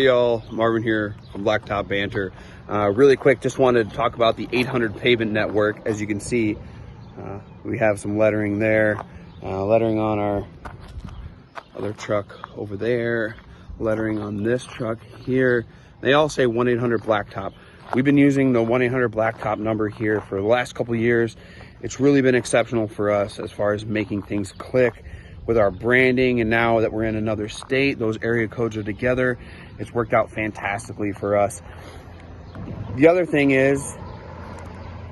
y'all? Marvin here from Blacktop Banter. Really quick, just wanted to talk about the 800 Pavement Network. As you can see, we have some lettering there, lettering on our other truck over there, lettering on this truck here. They all say 1-800-Blacktop. We've been using the 1-800-Blacktop number here for the last couple years. It's really been exceptional for us as far as making things click with our branding, and now that we're in another state, those area codes are together. It's worked out fantastically for us. The other thing is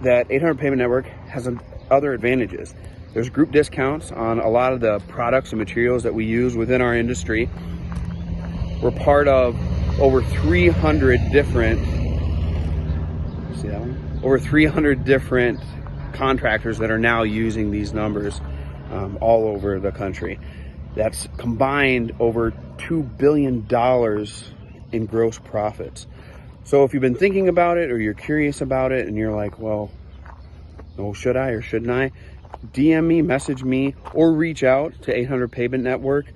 that 800 Pavement Network has other advantages. There's group discounts on a lot of the products and materials that we use within our industry. We're part of over 300 different, see that one? Over 300 different contractors that are now using these numbers all over the country. That's combined over $2 billion in gross profits. So if you've been thinking about it or you're curious about it and you're like, well, should I or shouldn't I? DM me, message me, or reach out to 800 Pavement Network.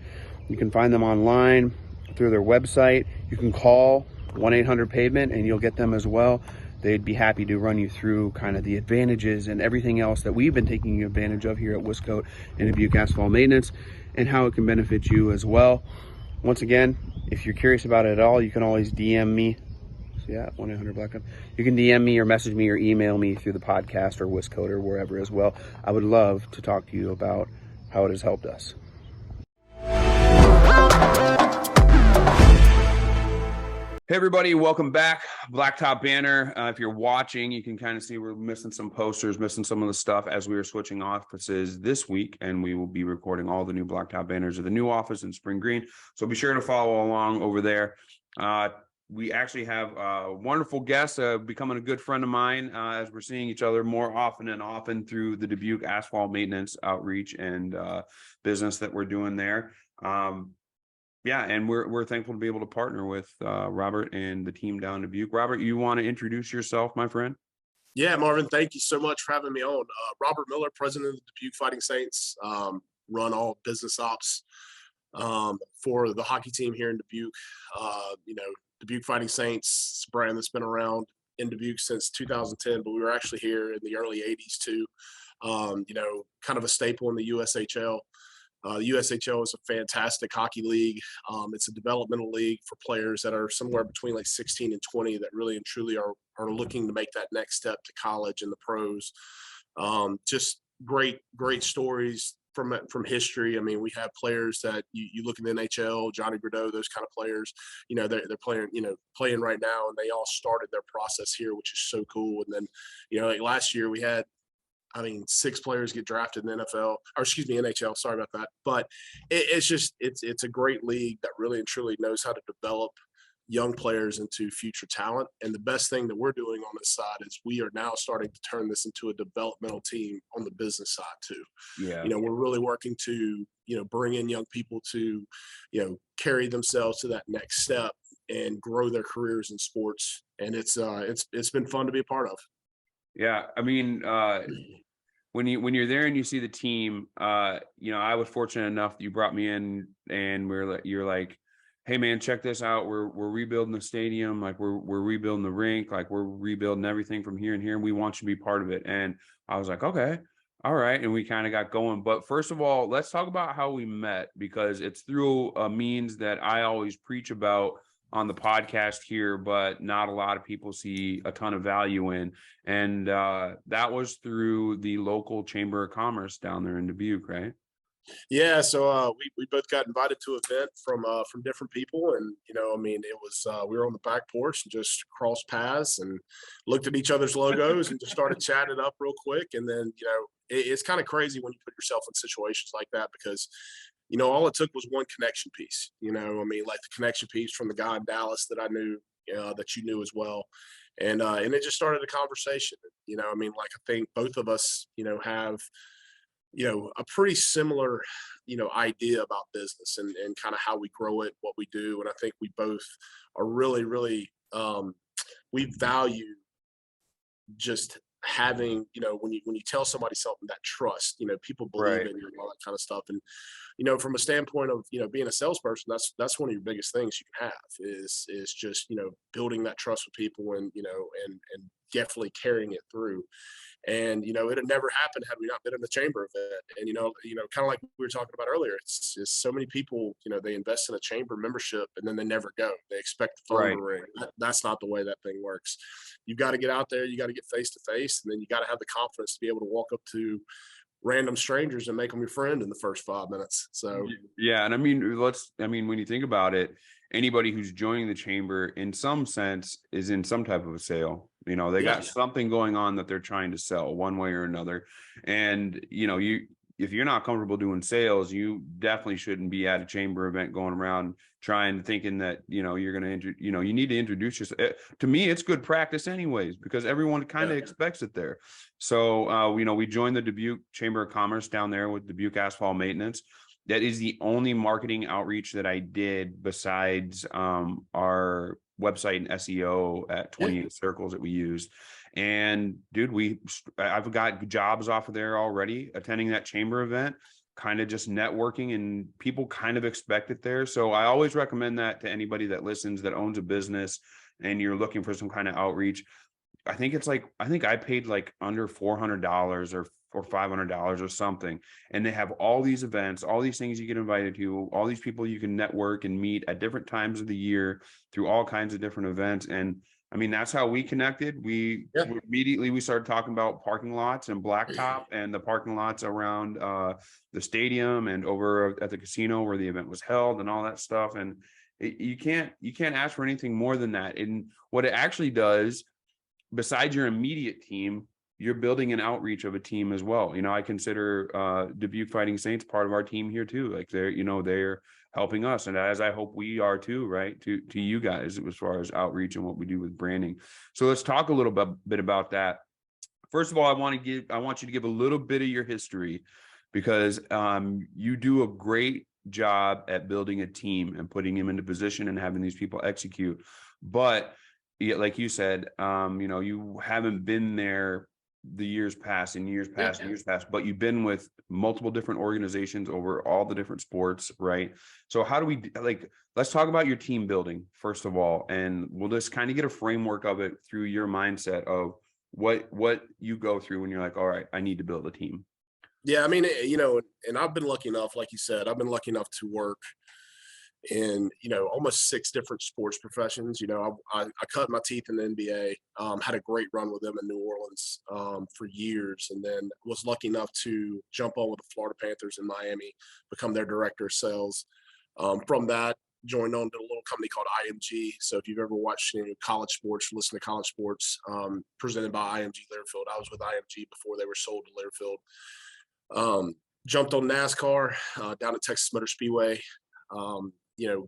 You can find them online through their website. You can call 1-800-Pavement and you'll get them as well. They'd be happy to run you through kind of the advantages and everything else that we've been taking advantage of here at Wiscote and Dubuque Asphalt Maintenance, and how it can benefit you as well. Once again, if you're curious about it at all, you can always DM me. So yeah, 1-800-Blacktop. You can DM me or message me or email me through the podcast or Wiscote or wherever as well. I would love to talk to you about how it has helped us. Hey everybody, welcome back. Blacktop Banner. If you're watching, you can kind of see we're missing some posters, missing some of the stuff as we are switching offices this week, and we will be recording all the new Blacktop Banners at the new office in Spring Green. So be sure to follow along over there. We actually have a wonderful guest becoming a good friend of mine as we're seeing each other more often and often through the Dubuque Asphalt Maintenance outreach and business that we're doing there. Yeah, and we're thankful to be able to partner with Robert and the team down in Dubuque. Robert, you want to introduce yourself, my friend? Yeah, Marvin, thank you so much for having me on. Robert Miller, president of the Dubuque Fighting Saints, run all business ops for the hockey team here in Dubuque. Dubuque Fighting Saints, it's a brand that's been around in Dubuque since 2010, but we were actually here in the early 80s too. Kind of a staple in the USHL. The USHL is a fantastic hockey league. It's a developmental league for players that are somewhere between like 16 and 20 that really and truly are looking to make that next step to college and the pros. Just great stories from history. I mean, we have players that you look at the NHL, Johnny Gaudreau, those kind of players, they're playing right now, and they all started their process here, which is so cool. And then, like last year we had, 6 players get drafted in the NHL. Sorry about that. But it's a great league that really and truly knows how to develop young players into future talent. And the best thing that we're doing on this side is we are now starting to turn this into a developmental team on the business side too. Yeah. We're really working to, bring in young people to, carry themselves to that next step and grow their careers in sports. And it's been fun to be a part of. Yeah, when you're there and you see the team, I was fortunate enough that you brought me in, and you're like, hey man, check this out. We're rebuilding the stadium, like we're rebuilding the rink, like we're rebuilding everything from here and here, and we want you to be part of it. And I was like, okay, all right, and we kind of got going. But first of all, let's talk about how we met, because it's through a means that I always preach about on the podcast here, but not a lot of people see a ton of value in. And that was through the local Chamber of Commerce down there in Dubuque, right? Yeah, so we both got invited to an event from different people, and it was we were on the back porch and just crossed paths and looked at each other's logos and just started chatting up real quick. And then it's kind of crazy when you put yourself in situations like that, because all it took was one connection piece. Like the connection piece from the guy in Dallas that I knew, that you knew as well, and it just started a conversation. I think both of us, have a pretty similar, idea about business and kind of how we grow it, what we do. And I think we both are really, really, we value just having, when you tell somebody something, that trust, people believe Right. in you and all that kind of stuff. And, from a standpoint of, being a salesperson, that's one of your biggest things you can have is just, building that trust with people and, and definitely carrying it through. And, it had never happened had we not been in the chamber event. And, kind of like we were talking about earlier, it's just so many people, they invest in a chamber membership and then they never go. They expect the phone Right. to ring. That's not the way that thing works. You've got to get out there, you got to get face to face, and then you got to have the confidence to be able to walk up to random strangers and make them your friend in the first 5 minutes. So, yeah. And I mean, when you think about it, anybody who's joining the chamber in some sense is in some type of a sale. They got something going on that they're trying to sell one way or another. And, if you're not comfortable doing sales, you definitely shouldn't be at a chamber event going around thinking that, you're going to, you need to introduce yourself. To me, it's good practice anyways, because everyone kind of expects it there. So, we joined the Dubuque Chamber of Commerce down there with Dubuque Asphalt Maintenance. That is the only marketing outreach that I did besides our website and SEO at 28 Circles that we used. And dude, I've got jobs off of there already, attending that chamber event, kind of just networking, and people kind of expect it there. So I always recommend that to anybody that listens, that owns a business and you're looking for some kind of outreach. I think I paid like under $400 or $500 or something. And they have all these events, all these things you get invited to, all these people you can network and meet at different times of the year through all kinds of different events. And I mean, that's how we connected. We immediately started talking about parking lots and Blacktop and the parking lots around the stadium and over at the casino where the event was held and all that stuff. And you can't ask for anything more than that. And what it actually does, besides your immediate team, you're building an outreach of a team as well. I consider Dubuque Fighting Saints part of our team here too. Like they're helping us, and as I hope we are too, right? To you guys as far as outreach and what we do with branding. So let's talk a little bit about that. First of all, I want you to give a little bit of your history, because you do a great job at building a team and putting them into position and having these people execute. But like you said, you haven't been there the years past, but you've been with multiple different organizations over all the different sports, right? So how do we let's talk about your team building first of all, and we'll just kind of get a framework of it through your mindset of what you go through when you're like, all right, I need to build a team. Yeah, I mean, and I've been lucky enough, like you said, I've been lucky enough to work in almost 6 different sports professions. I cut my teeth in the NBA, had a great run with them in New Orleans for years, and then was lucky enough to jump on with the Florida Panthers in Miami, become their director of sales. From that, joined on to a little company called IMG. So if you've ever watched college sports, listen to college sports, presented by IMG Learfield, I was with IMG before they were sold to Learfield. Jumped on NASCAR down at Texas Motor Speedway.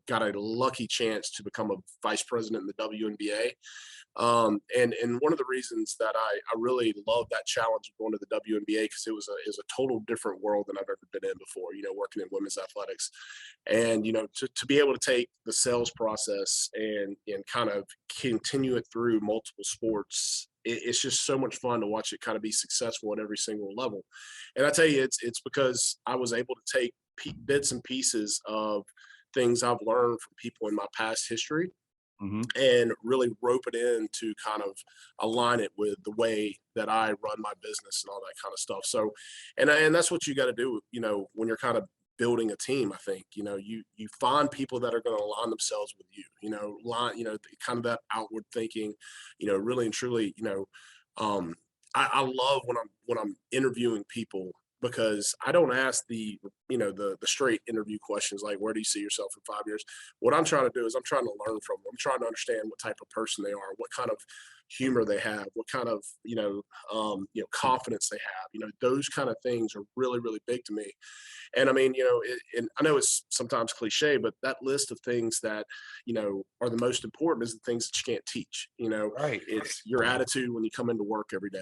Got a lucky chance to become a vice president in the WNBA. And one of the reasons that I really love that challenge of going to the WNBA, because it was a total different world than I've ever been in before, working in women's athletics. And, to be able to take the sales process and kind of continue it through multiple sports, it's just so much fun to watch it kind of be successful at every single level. And I tell you, it's because I was able to take bits and pieces of things I've learned from people in my past history and really rope it in to kind of align it with the way that I run my business and all that kind of stuff. So, and that's what you got to do, when you're kind of building a team. I think, you find people that are going to align themselves with you, kind of that outward thinking, really and truly, I love when I'm interviewing people, because I don't ask the straight interview questions like, where do you see yourself in 5 years? What I'm trying to do is I'm trying to learn from them. I'm trying to understand what type of person they are, what kind of humor they have, what kind of confidence they have. Those kind of things are really, really big to me. And I mean, and I know it's sometimes cliche, but that list of things that, are the most important is the things that you can't teach. Right. It's your attitude when you come into work every day.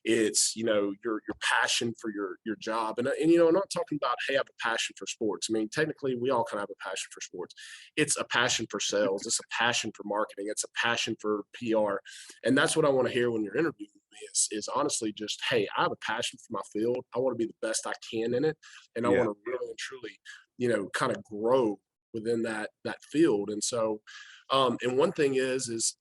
It's, your passion for your job. And I'm not talking about, hey, I have a passion for sports. I mean, technically we all kind of have a passion for sports. It's a passion for sales. It's a passion for marketing. It's a passion for PR. And that's what I want to hear when you're interviewing me is honestly just, hey, I have a passion for my field. I want to be the best I can in it, and I Yeah. want to really and truly, kind of grow within that field. And so, and one thing is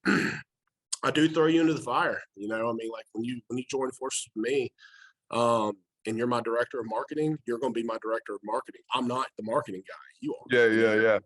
I do throw you into the fire. I mean, like when you join forces with me, um, and you're my director of marketing, you're going to be my director of marketing. I'm not the marketing guy. You are. Yeah, yeah, yeah.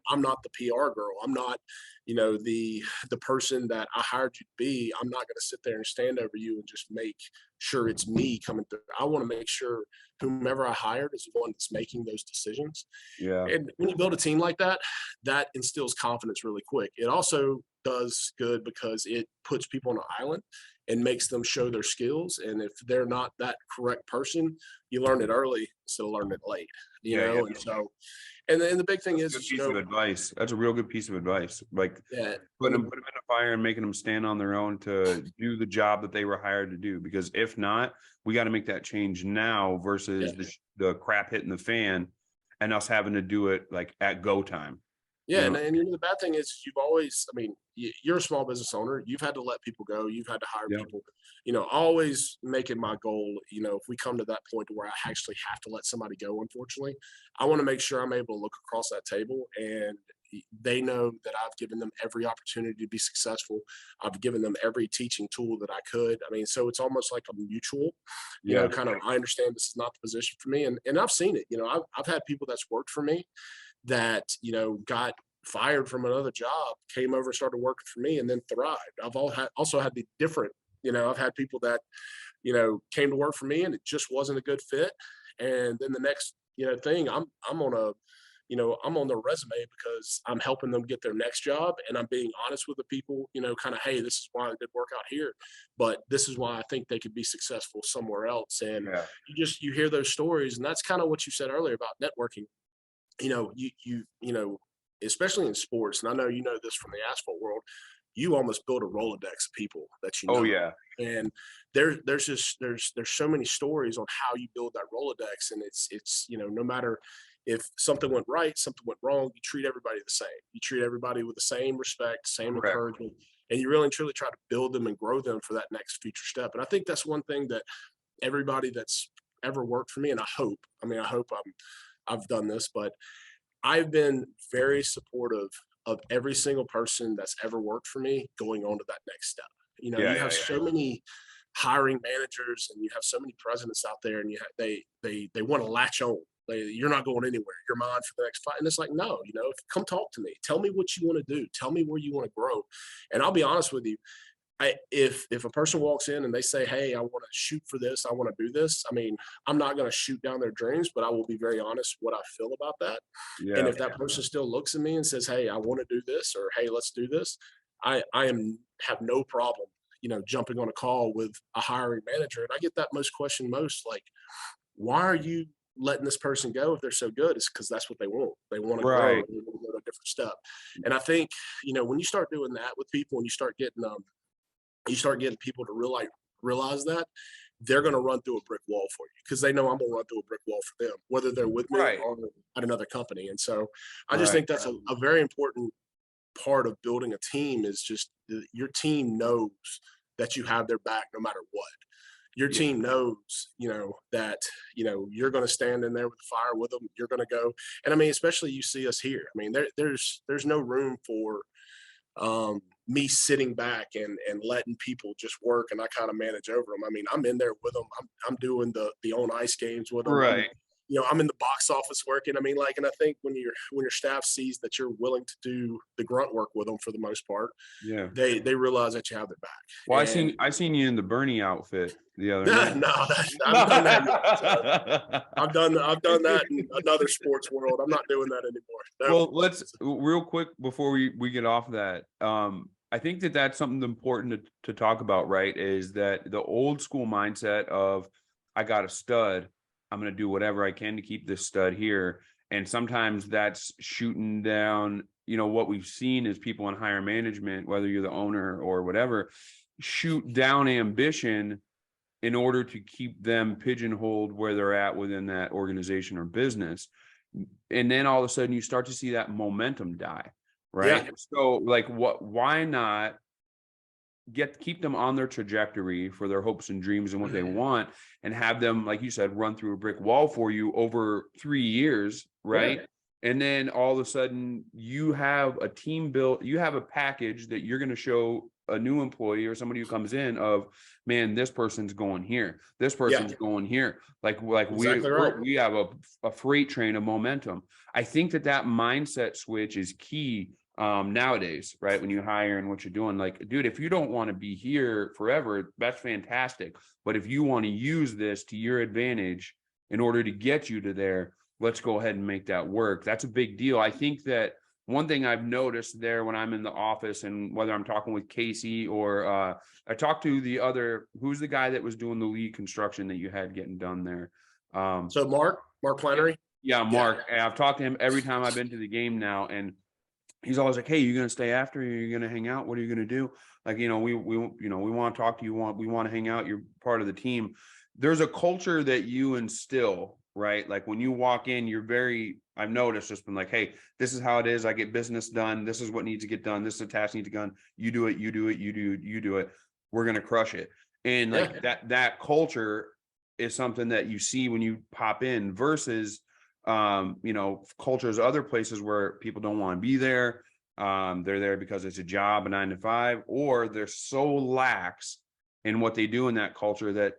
I'm not the PR girl. I'm not, the person that I hired you to be. I'm not going to sit there and stand over you and just make sure it's me coming through. I want to make sure whomever I hired is the one that's making those decisions. Yeah. And when you build a team like that, that instills confidence really quick. It also does good because it puts people on an island and makes them show their skills. And if they're not that correct person, you learn it early instead of learning it late, Yeah, yeah. And so, and then the big thing That's a good piece of advice. That's a real good piece of advice. Like yeah, putting them in a fire and making them stand on their own to do the job that they were hired to do. Because if not, we got to make that change now versus the crap hitting the fan and us having to do it like at go time. Yeah, and the bad thing is you've always, I mean, you're a small business owner. You've had to let people go. You've had to hire Yeah. people. Always making my goal. If we come to that point where I actually have to let somebody go, unfortunately, I want to make sure I'm able to look across that table and they know that I've given them every opportunity to be successful. I've given them every teaching tool that I could. I mean, so it's almost like a mutual, kind of. I understand this is not the position for me, and I've seen it. I've had people that's worked for me that got fired from another job, came over and started working for me, and then thrived. Also had the different. I've had people that came to work for me and it just wasn't a good fit, and then the next thing I'm on a I'm on their resume because I'm helping them get their next job, and I'm being honest with the people, kind of, hey, this is why it didn't work out here, but this is why I think they could be successful somewhere else. And you hear those stories, and that's kind of what you said earlier about networking. You especially in sports, and I know this from the asphalt world, you almost build a Rolodex of people that Oh yeah. And there's so many stories on how you build that Rolodex, and it's no matter if something went right, something went wrong, you treat everybody the same. You treat everybody with the same respect, same Correct. encouragement, and you really and truly try to build them and grow them for that next future step. And I think that's one thing that everybody that's ever worked for me, and I hope I've done this, but I've been very supportive of every single person that's ever worked for me going on to that next step. You have so many hiring managers and you have so many presidents out there, and they want to latch on. You're not going anywhere. You're mine for the next five. And it's like, no, come talk to me. Tell me what you want to do. Tell me where you want to grow. And I'll be honest with you. If a person walks in and they say, hey, I want to shoot for this, I want to do this, I mean, I'm not going to shoot down their dreams, but I will be very honest what I feel about that. And if that person still looks at me and says, hey, I want to do this, or hey, let's do this, I have no problem, jumping on a call with a hiring manager. And I get that question most, like, why are you letting this person go if they're so good? It's because that's what they want. They want to grow. They want to go to a different step. And I think, when you start doing that with people and you start getting people to realize that, they're going to run through a brick wall for you because they know I'm going to run through a brick wall for them, whether they're with me or at another company. And so I just think that's a very important part of building a team, is just your team knows that you have their back no matter what. Your team knows, that, you're going to stand in there with the fire with them. You're going to go. And I mean, especially you see us here. I mean, there's no room for me sitting back and letting people just work and I kind of manage over them. I mean, I'm in there with them. I'm doing the on ice games with them. I'm in the box office working. I mean, and I think when your staff sees that you're willing to do the grunt work with them for the most part, they realize that you have their back. Well, I seen you in the Bernie outfit the other night. No, I've done that. I've done that in another sports world. I'm not doing that anymore. No. Well, let's real quick before we get off that. I think that's something important to talk about, right? Is that the old school mindset of, I got a stud, I'm going to do whatever I can to keep this stud here. And sometimes that's shooting down, what we've seen is people in higher management, whether you're the owner or whatever, shoot down ambition in order to keep them pigeonholed where they're at within that organization or business. And then all of a sudden you start to see that momentum die. Right. So why not keep them on their trajectory for their hopes and dreams and what they want, and have them, like you said, run through a brick wall for you over 3 years, right? Yeah. And then all of a sudden you have a team built, you have a package that you're going to show a new employee or somebody who comes in of, man, this person's going here, this Yeah. person's going here. Like Exactly right. we have a freight train of momentum. I think that mindset switch is key nowadays, right? When you hire and what you're doing, like, dude, if you don't want to be here forever, that's fantastic. But if you want to use this to your advantage in order to get you to there, let's go ahead and make that work. That's a big deal. I think that one thing I've noticed there when I'm in the office, and whether I'm talking with Casey or I talked to the other, who's the guy that was doing the lead construction that you had getting done there? So Mark Flannery. Yeah, Mark. Yeah. I've talked to him every time I've been to the game now, and he's always like, hey, you're going to stay after? You're going to hang out? What are you going to do? Like, we want to talk to you. We want to hang out. You're part of the team. There's a culture that you instill, right? Like when you walk in, I've noticed just been like, hey, this is how it is. I get business done. This is what needs to get done. This is a task needs to get done. You do it. You do it. You do it. We're going to crush it. And like that culture is something that you see when you pop in versus cultures other places where people don't want to be there. They're there because it's a job, a 9 to 5, or they're so lax in what they do in that culture that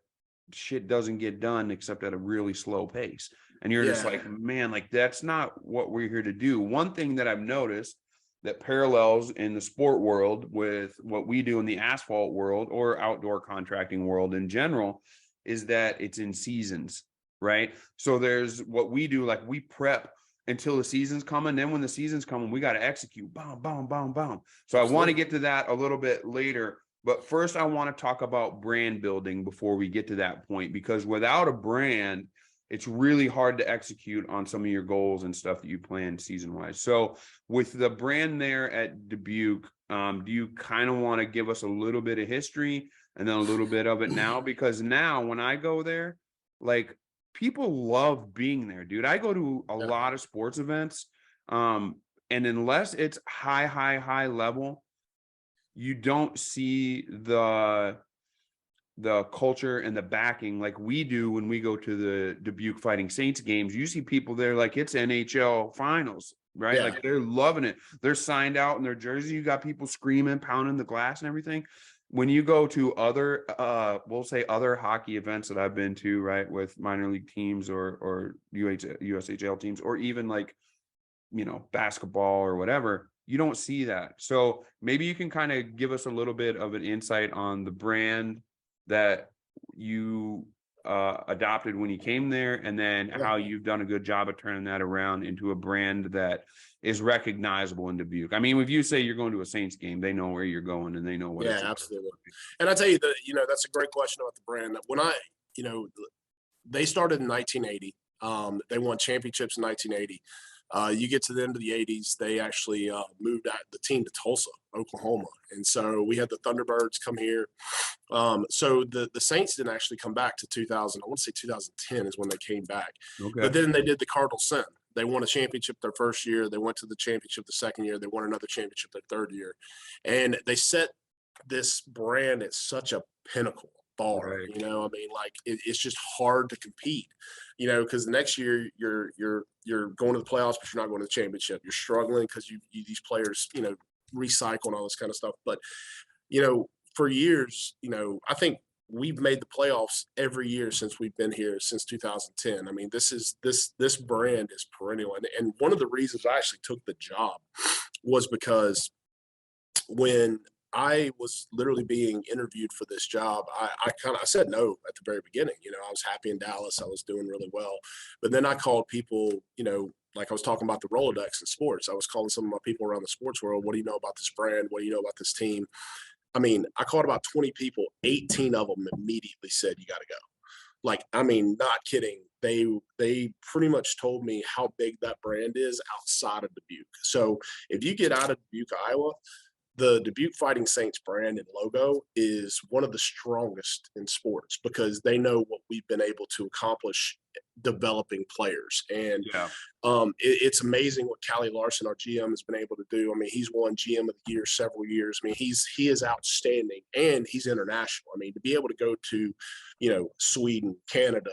shit doesn't get done except at a really slow pace. And you're just like, man, like that's not what we're here to do. One thing that I've noticed that parallels in the sport world with what we do in the asphalt world or outdoor contracting world in general is that it's in seasons. Right. So there's what we do, like we prep until the season's coming. Then when the season's coming, we got to execute. Boom, boom, boom, boom. So I want to get to that a little bit later. But first, I want to talk about brand building before we get to that point, because without a brand, it's really hard to execute on some of your goals and stuff that you plan season wise. So with the brand there at Dubuque, do you kind of want to give us a little bit of history and then a little bit of it now? Because now when I go there, like, people love being there, dude. I go to a lot of sports events, and unless it's high level, you don't see the culture and the backing like we do when we go to the Dubuque Fighting Saints games. You see people there like it's NHL finals, right? Yeah. Like they're loving it. They're signed out in their jersey. You got people screaming, pounding the glass and everything. When you go to other, we'll say other hockey events that I've been to, right, with minor league teams or USHL teams, or even like, basketball or whatever, you don't see that. So maybe you can kind of give us a little bit of an insight on the brand that you adopted when you came there, and then how you've done a good job of turning that around into a brand that is recognizable in Dubuque. I mean, if you say you're going to a Saints game, they know where you're going and they know what it's absolutely. And I tell you that, that's a great question about the brand. When they started in 1980, they won championships in 1980. You get to the end of the 80s, they actually moved the team to Tulsa, Oklahoma. And so we had the Thunderbirds come here. So the Saints didn't actually come back to 2000. I want to say 2010 is when they came back. Okay. But then they did the Cardinal Sin. They won a championship their first year. They went to the championship the second year. They won another championship their third year. And they set this brand at such a pinnacle bar. Right. It's just hard to compete, because the next year you're going to the playoffs, but you're not going to the championship. You're struggling because these players, recycle and all this kind of stuff. But, for years, I think we've made the playoffs every year since we've been here since 2010. I mean, this brand is perennial. And one of the reasons I actually took the job was because when I was literally being interviewed for this job, I said no at the very beginning. I was happy in Dallas. I was doing really well. But then I called people, like I was talking about the Rolodex in sports. I was calling some of my people around the sports world. What do you know about this brand? What do you know about this team? I mean, I called about 20 people. 18 of them immediately said, you got to go. Like, I mean, not kidding. They pretty much told me how big that brand is outside of Dubuque. So if you get out of Dubuque, Iowa, the Dubuque Fighting Saints brand and logo is one of the strongest in sports, because they know what we've been able to accomplish developing players. And Yeah. it's amazing what Callie Larson, our GM, has been able to do. I mean, he's won GM of the year several years. I mean, he is outstanding, and he's international. I mean, to be able to go to, Sweden, Canada,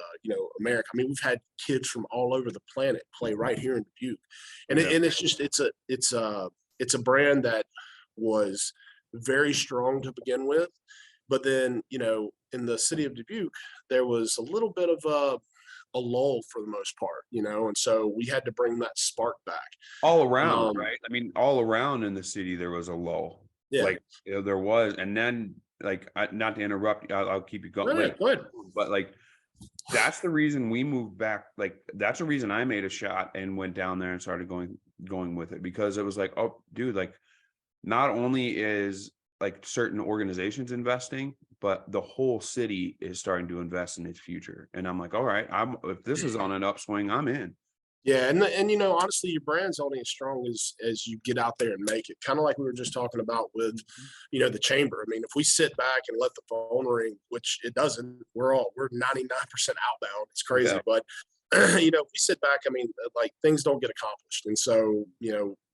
America. I mean, we've had kids from all over the planet play right here in Dubuque, and Yeah. it's a brand that was very strong to begin with, but then in the city of Dubuque, there was a little bit of a lull for the most part, and so we had to bring that spark back. All around, right? I mean, all around in the city, there was a lull. Yeah. Like, there was. And then, like, not to interrupt you, I'll keep you going. Go ahead. But, like, that's the reason we moved back. Like, that's the reason I made a shot and went down there and started going with it, because it was like, oh, dude, like, not only is like certain organizations investing, but the whole city is starting to invest in its future. And I'm like, all right, if this is on an upswing, I'm in. Yeah, and honestly, your brand's only as strong as you get out there and make it. Kind of like we were just talking about with, the chamber. I mean, if we sit back and let the phone ring, which it doesn't, we're 99% outbound. It's crazy, Yeah. but if we sit back, I mean, like, things don't get accomplished. And so,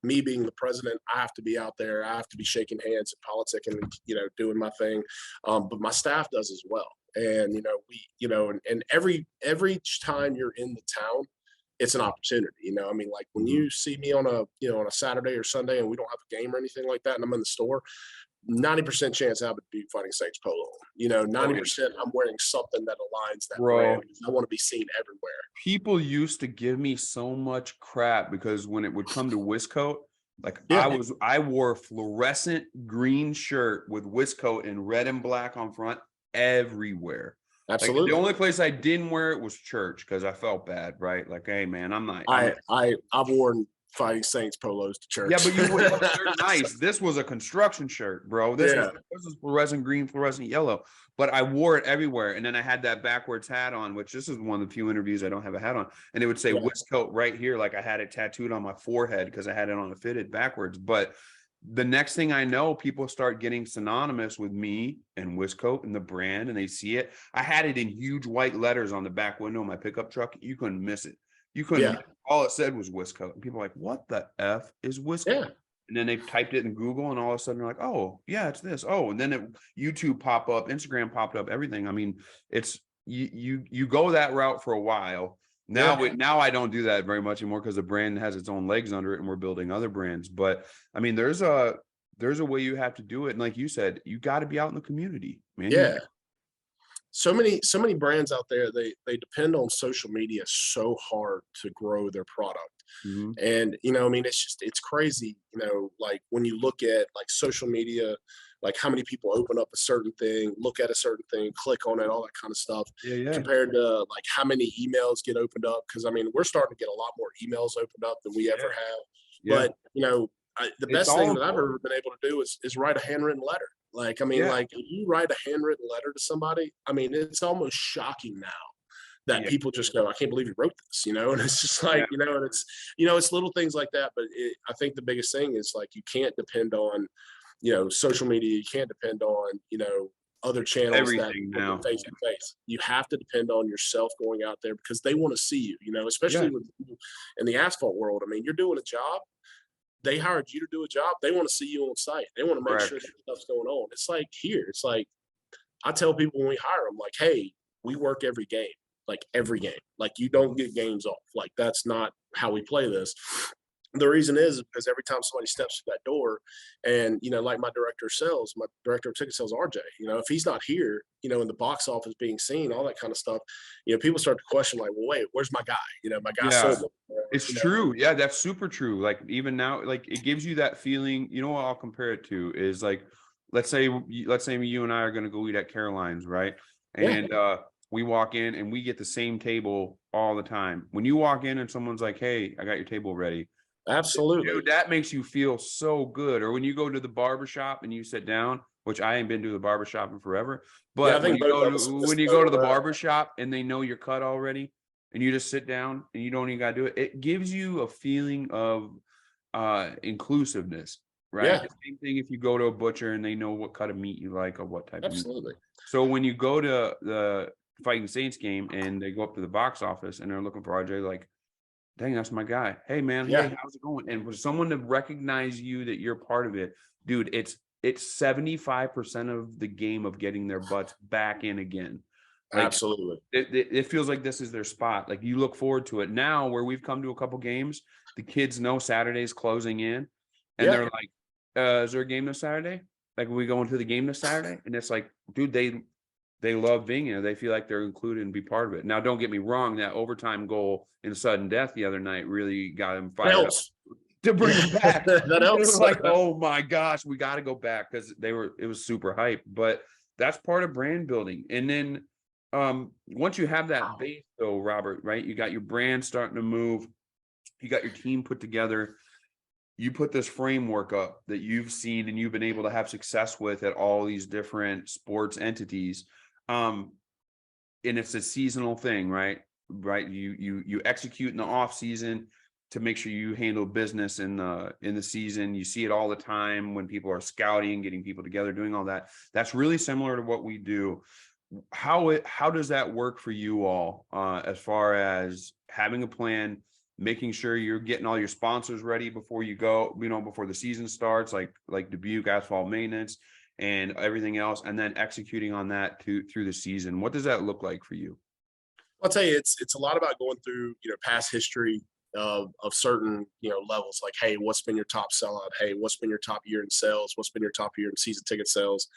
me being the president, I have to be out there. I have to be shaking hands and politicking and, doing my thing. But my staff does as well. And, and every time you're in the town, it's an opportunity. I mean, like, when you see me on a Saturday or Sunday and we don't have a game or anything like that, and I'm in the store, 90% chance I have a Dubuque Fighting Saints polo on. 90% I'm wearing something that aligns that brand. I want to be seen everywhere. People used to give me so much crap because when it would come to Wiscoat, like, I wore a fluorescent green shirt with Wiscoat and red and black on front everywhere. Absolutely. Like, the only place I didn't wear it was church because I felt bad, right? Like, hey, man, I'm not. I've worn Fighting Saints polos to church. Yeah, but they're nice. This was a construction shirt, bro. This was fluorescent green, fluorescent yellow. But I wore it everywhere, and then I had that backwards hat on, which this is one of the few interviews I don't have a hat on, and it would say Wiscoat right here, like I had it tattooed on my forehead because I had it on a fitted backwards. But the next thing I know, people start getting synonymous with me and Wiscoat and the brand, and they see it. I had it in huge white letters on the back window of my pickup truck. You couldn't miss it. You couldn't. All it said was Wiscoat, and people were like, "What the F is Wiscoat?" Yeah. And then they typed it in Google, and all of a sudden they're like, "Oh, yeah, it's this." Oh, and then YouTube pop up, Instagram popped up, everything. I mean, it's you go that route for a while. Now I don't do that very much anymore because the brand has its own legs under it, and we're building other brands. But I mean, there's a way you have to do it, and like you said, you got to be out in the community, man. Yeah. So many brands out there, they depend on social media so hard to grow their product. And I mean, it's crazy, like, when you look at, like, social media, like, how many people open up a certain thing, look at a certain thing, click on it, all that kind of stuff, compared to, like, how many emails get opened up. Because I mean, we're starting to get a lot more emails opened up than we ever have. But the best thing that I've ever been able to do is write a handwritten letter. Like, I mean, like, if you write a handwritten letter to somebody, I mean, it's almost shocking now that people just go, "I can't believe you wrote this," and it's just like, and it's little things like that. But I think the biggest thing is, like, you can't depend on, social media. You can't depend on, other channels. Everything now. Face to face. You have to depend on yourself going out there because they want to see you, especially in the asphalt world. I mean, you're doing a job. They hired you to do a job. They want to see you on site. They want to make sure that stuff's going on. It's like here. It's like, I tell people when we hire them, like, hey, we work every game, like every game. Like, you don't get games off. Like, that's not how we play this. The reason is because every time somebody steps through that door, and like my director of ticket sales, RJ, if he's not here, in the box office being seen, all that kind of stuff, people start to question, like, well, wait, where's my guy? My guy sold me. It's true. Yeah, that's super true. Like, even now, like, it gives you that feeling. You know what I'll compare it to is, like, let's say you and I are going to go eat at Caroline's, right? And we walk in and we get the same table all the time. When you walk in and someone's like, "Hey, I got your table ready." Absolutely. Dude, that makes you feel so good. Or when you go to the barbershop and you sit down, which I ain't been to the barbershop in forever, but when you go to the barbershop and they know you're cut already and you just sit down and you don't even got to do it, it gives you a feeling of inclusiveness, right? Yeah. The same thing if you go to a butcher and they know what cut of meat you like or what type of meat. Absolutely. So when you go to Fighting Saints game, and they go up to the box office and they're looking for RJ, like, dang, that's my guy. Hey man, Yeah, hey, how's it going? And for someone to recognize you that you're part of it, dude, it's 75% of the game of getting their butts back in again. Like absolutely. it feels like this is their spot. Like you look forward to it now, where we've come to a couple games, the kids know Saturday's closing in, and Yeah. they're like, is there a game this Saturday? Like, are we going to the game this Saturday? And it's like, dude, they love being here. They feel like they're included and be part of it. Now, don't get me wrong, that overtime goal in sudden death the other night really got them That fired up helps. to bring them back. That It helps. was like, oh my gosh, we got to go back, because it was super hype. But that's part of brand building. And then once you have that base though, Robert, right? You got your brand starting to move, you got your team put together, you put this framework up that you've seen and you've been able to have success with at all these different sports entities. And it's a seasonal thing, right? You execute in the off season to make sure you handle business in the season. You see it all the time when people are scouting, getting people together, doing all that. That's really similar to what we do. How does that work for you all, as far as having a plan, making sure you're getting all your sponsors ready before you go, before the season starts, like Dubuque asphalt maintenance and everything else, and then executing on that through the season? What does that look like for you? I'll tell you, it's a lot about going through, past history of certain, levels. Like, hey, what's been your top sellout? Hey, what's been your top year in sales? What's been your top year in season ticket sales?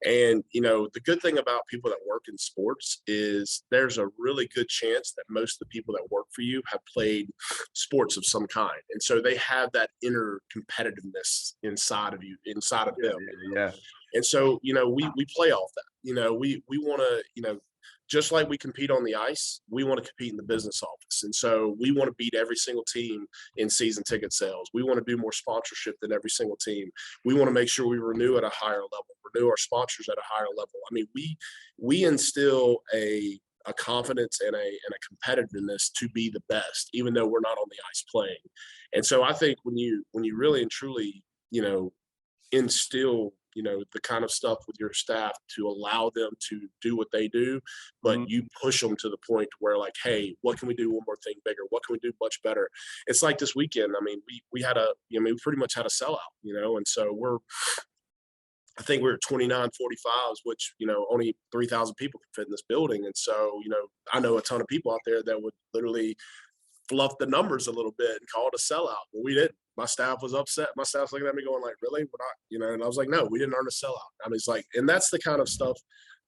And, the good thing about people that work in sports is there's a really good chance that most of the people that work for you have played sports of some kind. And so they have that inner competitiveness inside of you, inside of Yeah, them. yeah, And so, we play off that. We want to, just like we compete on the ice, we want to compete in the business office. And so we want to beat every single team in season ticket sales. We want to do more sponsorship than every single team. We want to make sure we renew at a higher level, renew our sponsors at a higher level. I mean, we instill a confidence and a competitiveness to be the best, even though we're not on the ice playing. And so I think when you really and truly, instill the kind of stuff with your staff to allow them to do what they do, but you push them to the point where, like, hey, what can we do one more thing bigger? What can we do much better? It's like this weekend. I mean, we pretty much had a sellout, and so I think we're at 29 45s, which, only 3,000 people can fit in this building. And so, I know a ton of people out there that would literally fluff the numbers a little bit and call it a sellout. But we didn't. My staff was upset. My staff's looking at me going like, really? We're not, and I was like, no, we didn't earn a sellout. I mean, it's like, and that's the kind of stuff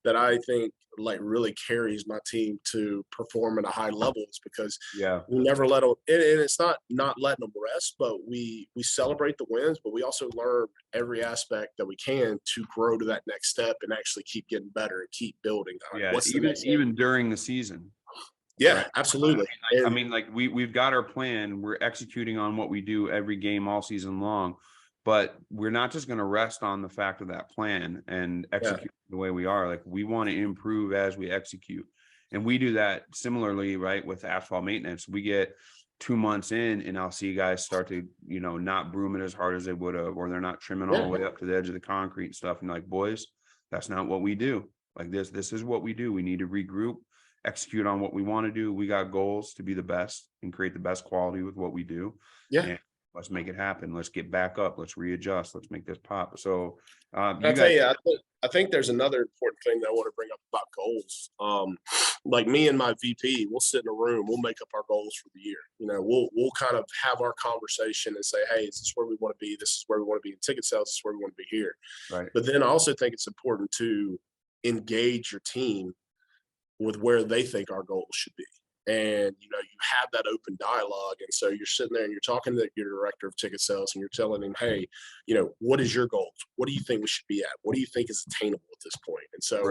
that I think like really carries my team to perform at a high level, is because yeah. we never let them, and it's not letting them rest, but we celebrate the wins, but we also learn every aspect that we can to grow to that next step and actually keep getting better and keep building. Like, Yeah, what's the next step? even during the season. Yeah, Right. absolutely. I mean, like we've got our plan. We're executing on what we do every game all season long, but we're not just going to rest on the fact of that plan and execute the way we are. Like, we want to improve as we execute, and we do that similarly, right? With asphalt maintenance, we get 2 months in, and I'll see guys start to, not broom it as hard as they would have, or they're not trimming all the way up to the edge of the concrete and stuff. And like, boys, that's not what we do. Like this is what we do. We need to regroup, execute on what we want to do. We got goals to be the best and create the best quality with what we do. Yeah. And let's make it happen. Let's get back up. Let's readjust. Let's make this pop. So I'll tell you, I think there's another important thing that I want to bring up about goals. Like me and my VP, we'll sit in a room, we'll make up our goals for the year. We'll kind of have our conversation and say, hey, is this where we want to be? This is where we want to be in ticket sales. This is where we want to be here. Right. But then I also think it's important to engage your team with where they think our goals should be. And, you have that open dialogue. And so you're sitting there and you're talking to your director of ticket sales and you're telling him, hey, what is your goals? What do you think we should be at? What do you think is attainable at this point? And so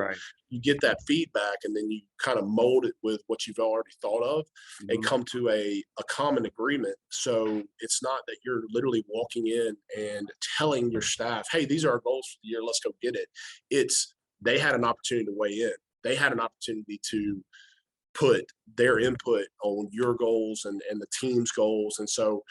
you get that feedback, and then you kind of mold it with what you've already thought of and come to a common agreement. So it's not that you're literally walking in and telling your staff, hey, these are our goals for the year, let's go get it. It's, they had an opportunity to weigh in. They had an opportunity to put their input on your goals and the team's goals. And so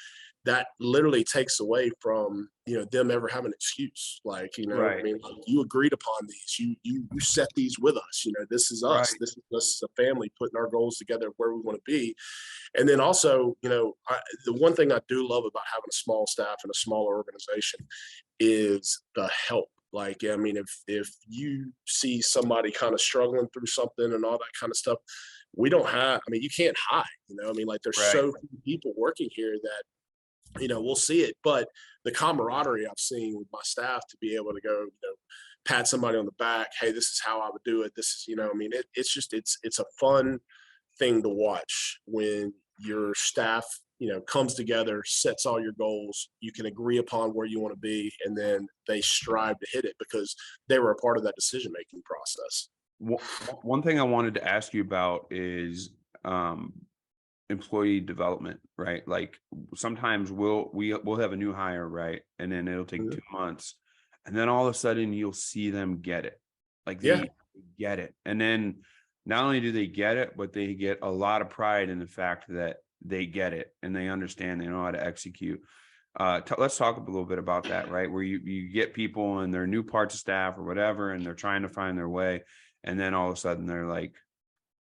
that literally takes away from, them ever having an excuse. Like, I Right. mean, like, you agreed upon these, you set these with us, this is us, Right. this is us as a family putting our goals together where we want to be. And then also, the one thing I do love about having a small staff and a smaller organization is the help. Like, I mean, if you see somebody kind of struggling through something and all that kind of stuff, we don't have, I mean, you can't hide, I mean, like, there's Right. so few people working here that, we'll see it. But the camaraderie I've seen with my staff to be able to go, pat somebody on the back, hey, this is how I would do it. This is, I mean, it's just, it's a fun thing to watch when your staff, comes together, sets all your goals, you can agree upon where you want to be, and then they strive to hit it because they were a part of that decision-making process. One thing I wanted to ask you about is employee development, right? Like sometimes we'll have a new hire, right? And then it'll take 2 months, and then all of a sudden you'll see them get it. Like they get it. And then not only do they get it, but they get a lot of pride in the fact that they get it and they understand, they know how to execute. Let's talk a little bit about that, right? Where you get people and they're new parts of staff or whatever, and they're trying to find their way. And then all of a sudden they're like,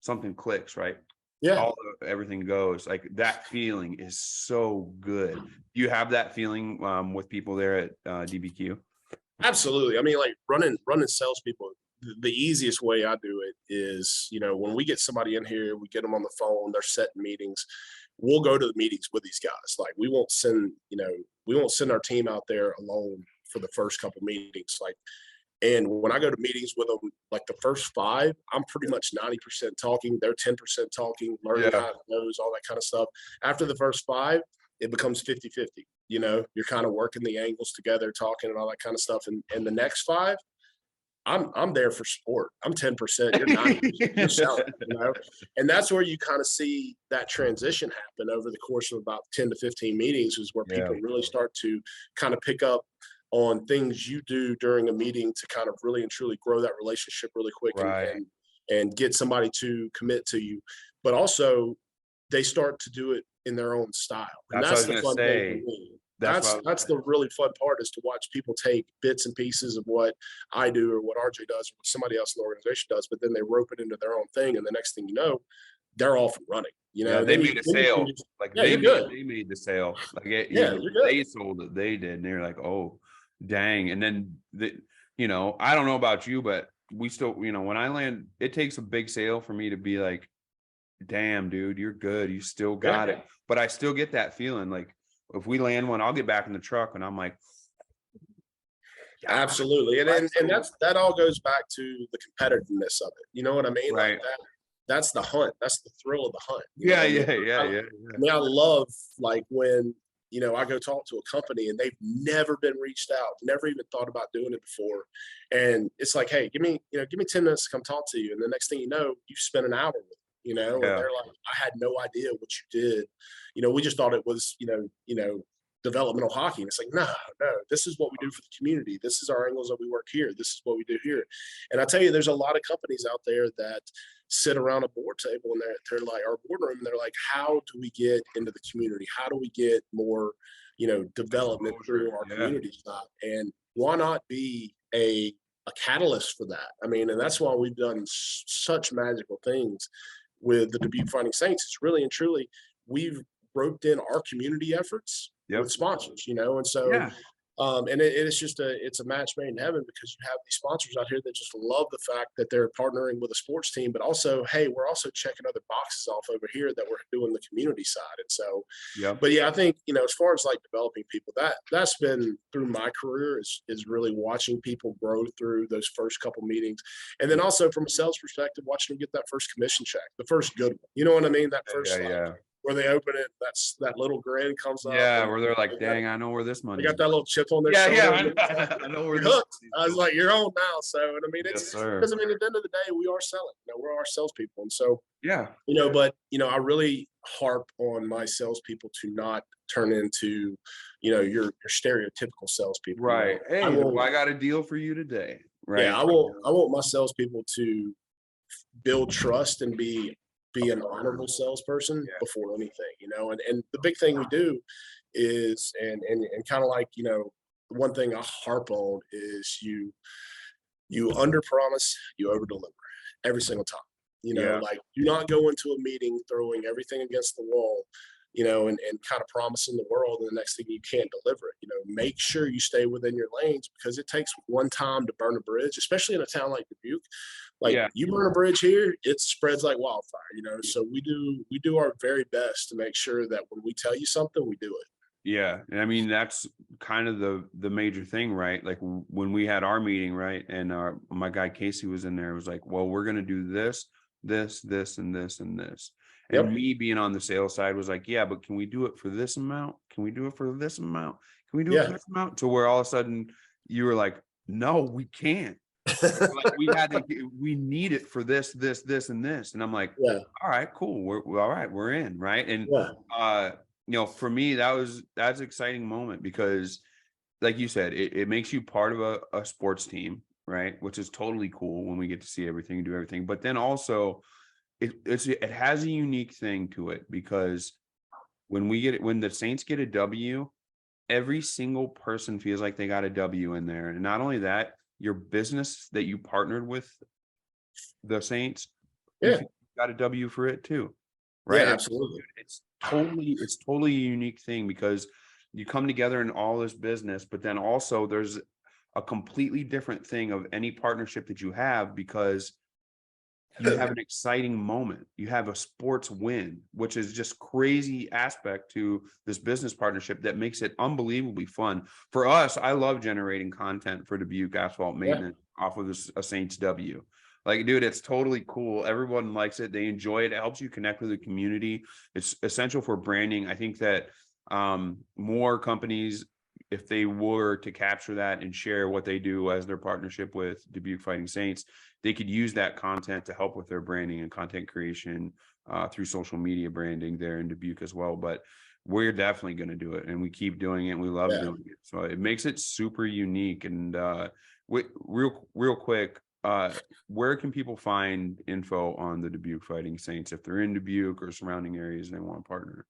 something clicks, right? Yeah. Everything goes. Like that feeling is so good. Do you have that feeling with people there at DBQ? Absolutely. I mean, like running salespeople, the easiest way I do it is, when we get somebody in here, we get them on the phone, they're setting meetings. We'll go to the meetings with these guys. Like we won't send our team out there alone for the first couple meetings. Like, and when I go to meetings with them, like the first 5, I'm pretty much 90% talking. They're 10% talking, learning how it goes, all that kind of stuff. After the first 5, it becomes 50-50. You're kind of working the angles together, talking and all that kind of stuff. And the next 5, I'm there for support. I'm 10%, you're 90%, you're selling, And that's where you kind of see that transition happen over the course of about 10 to 15 meetings, is where people really start to kind of pick up on things you do during a meeting to kind of really and truly grow that relationship really quick, and get somebody to commit to you. But also they start to do it in their own style. And that's the fun thing for me. That's the really fun part, is to watch people take bits and pieces of what I do or what RJ does or what somebody else in the organization does, but then they rope it into their own thing. And the next thing you know, they're off and running. They made a sale. Like they made the sale. Like they sold it. They did. And they're like, oh, dang. And then I don't know about you, but we still, when I land, it takes a big sale for me to be like, damn, dude, you're good. You still got it. But I still get that feeling. Like if we land one, I'll get back in the truck and I'm like, absolutely. And that all goes back to the competitiveness of it. You know what I mean? Right. Like that's the hunt. That's the thrill of the hunt. Yeah. I mean, I love like when, I go talk to a company and they've never been reached out, never even thought about doing it before. And it's like, hey, give me 10 minutes to come talk to you. And the next thing you know, you've spent an hour with them, and they're like, I had no idea what you did. We just thought it was, developmental hockey. And it's like, no, this is what we do for the community. This is our angles that we work here. This is what we do here. And I tell you, there's a lot of companies out there that sit around a board table and they're like, our boardroom, and they're like, how do we get into the community? How do we get more, development through our community side? And why not be a catalyst for that? I mean, and that's why we've done such magical things with the Dubuque Fighting Saints. It's really and truly, we've roped in our community efforts with sponsors, and so and it's just it's a match made in heaven, because you have these sponsors out here that just love the fact that they're partnering with a sports team, but also, hey, we're also checking other boxes off over here that we're doing the community side. And so but I think, as far as like developing people, that's been through my career is really watching people grow through those first couple meetings. And then also from a sales perspective, watching them get that first commission check, the first good one, you know what I mean? That first where they open it, that little grin comes up. Yeah, where they're like, dang, I know where this money is. They got that little chip on their shoulder. Yeah, I know where this hooked. I was like, you're on now. So, and I mean, it's because, I mean, at the end of the day, we are selling. We're our salespeople. And so, but, I really harp on my salespeople to not turn into, your stereotypical salespeople. Right. Hey, I got a deal for you today. Right. Yeah, I want my salespeople to build trust and be an honorable salesperson before anything, and the big thing we do is, and kind of like, one thing I harp on is you under promise, you over deliver every single time. Yeah. Like, do not go into a meeting throwing everything against the wall, and kind of promising the world, and the next thing you can't deliver it. Make sure you stay within your lanes, because it takes one time to burn a bridge, especially in a town like Dubuque. Like, Yeah. you burn a bridge here, it spreads like wildfire. So we do our very best to make sure that when we tell you something, we do it. Yeah. And I mean, that's kind of the major thing, right? Like when we had our meeting, right? And my guy Casey was in there, it was like, well, we're going to do this, this, and this, and this. And Yep. me being on the sales side was like, yeah, but can we do it for this amount? Can we do it for this amount? Can we do it for Yeah. this amount? To where all of a sudden you were like, no, we can't. Like we need it for this, and this. And I'm like, Yeah. all right, cool. We're all right. We're in. Right. And, Yeah. for me, that's an exciting moment, because like you said, it makes you part of a sports team, right? Which is totally cool when we get to see everything and do everything. But then also it has a unique thing to it, because when the Saints get a W, every single person feels like they got a W in there. And not only that, your business that you partnered with the Saints, you Yeah. got a W for it too. Yeah, Right. absolutely. It's totally a unique thing, because you come together in all this business, but then also there's a completely different thing of any partnership that you have, because you have an exciting moment. You have a sports win, which is just crazy aspect to this business partnership that makes it unbelievably fun. For us, I love generating content for Dubuque Asphalt Maintenance off of a Saints W. Like, dude, it's totally cool. Everyone likes it. They enjoy it. It helps you connect with the community. It's essential for branding. I think that more companies, if they were to capture that and share what they do as their partnership with Dubuque Fighting Saints, they could use that content to help with their branding and content creation through social media branding there in Dubuque as well. But we're definitely going to do it, and we keep doing it, and we love doing it. So it makes it super unique. And real quick, where can people find info on the Dubuque Fighting Saints if they're in Dubuque or surrounding areas and they want to partner?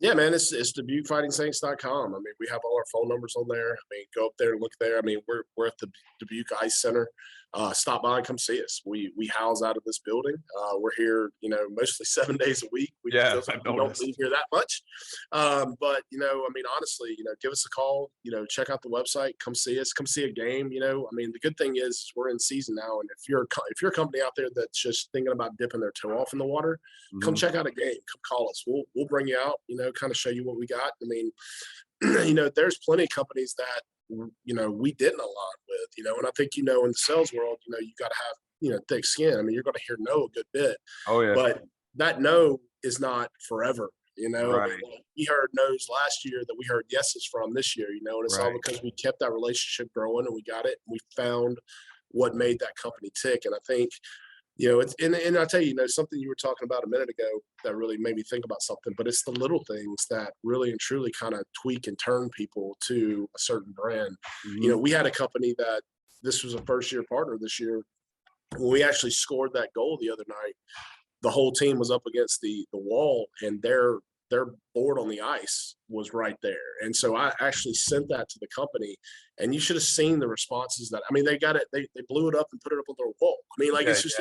Yeah, man, it's DubuqueFightingSaints.com. I mean, we have all our phone numbers on there. I mean, go up there and look there. I mean, we're at the Dubuque Ice Center. Stop by and come see us. We house out of this building. We're here, mostly 7 days a week. We don't leave here that much. But I mean, honestly, give us a call. Check out the website. Come see us. Come see a game. I mean, the good thing is we're in season now, and if you're a company out there that's just thinking about dipping their toe off in the water, come check out a game. Come call us. We'll bring you out. Kind of show you what we got. I mean, there's plenty of companies that we didn't align with, and I think in the sales world, you got to have thick skin. I mean, you're going to hear no a good bit. Oh yeah. But that no is not forever. Right. I mean, we heard no's last year that we heard yeses from this year. And it's all because we kept that relationship growing, and we got it. And we found what made that company tick. And I think it's and I'll tell you, something you were talking about a minute ago that really made me think about something, but it's the little things that really and truly kind of tweak and turn people to a certain brand. We had a company that this was a first-year partner this year. When we actually scored that goal the other night, the whole team was up against the wall, and their board on the ice was right there. And so I actually sent that to the company, and you should have seen the responses that, I mean, they got it, they blew it up and put it up on their wall. I mean, like, it's just,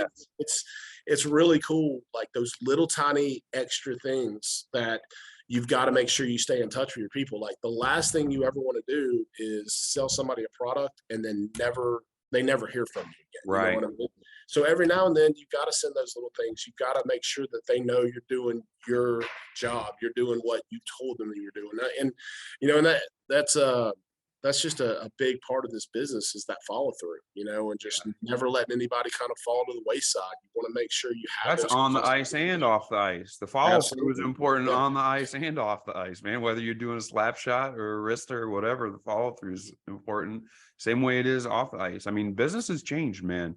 it's really cool. Like, those little tiny extra things that you've got to make sure you stay in touch with your people. Like, the last thing you ever want to do is sell somebody a product and then they never hear from you again. Right. You know what I mean? So every now and then, you've got to send those little things. You've got to make sure that they know you're doing your job. You're doing what you told them that you're doing. And that's just a big part of this business, is that follow through, and just never letting anybody kind of fall to the wayside. You want to make sure you have that's on the ice and off the ice. The follow through is important on the ice and off the ice, man. Whether you're doing a slap shot or a wrister or whatever, the follow through is important. Same way it is off the ice. I mean, business has changed, man.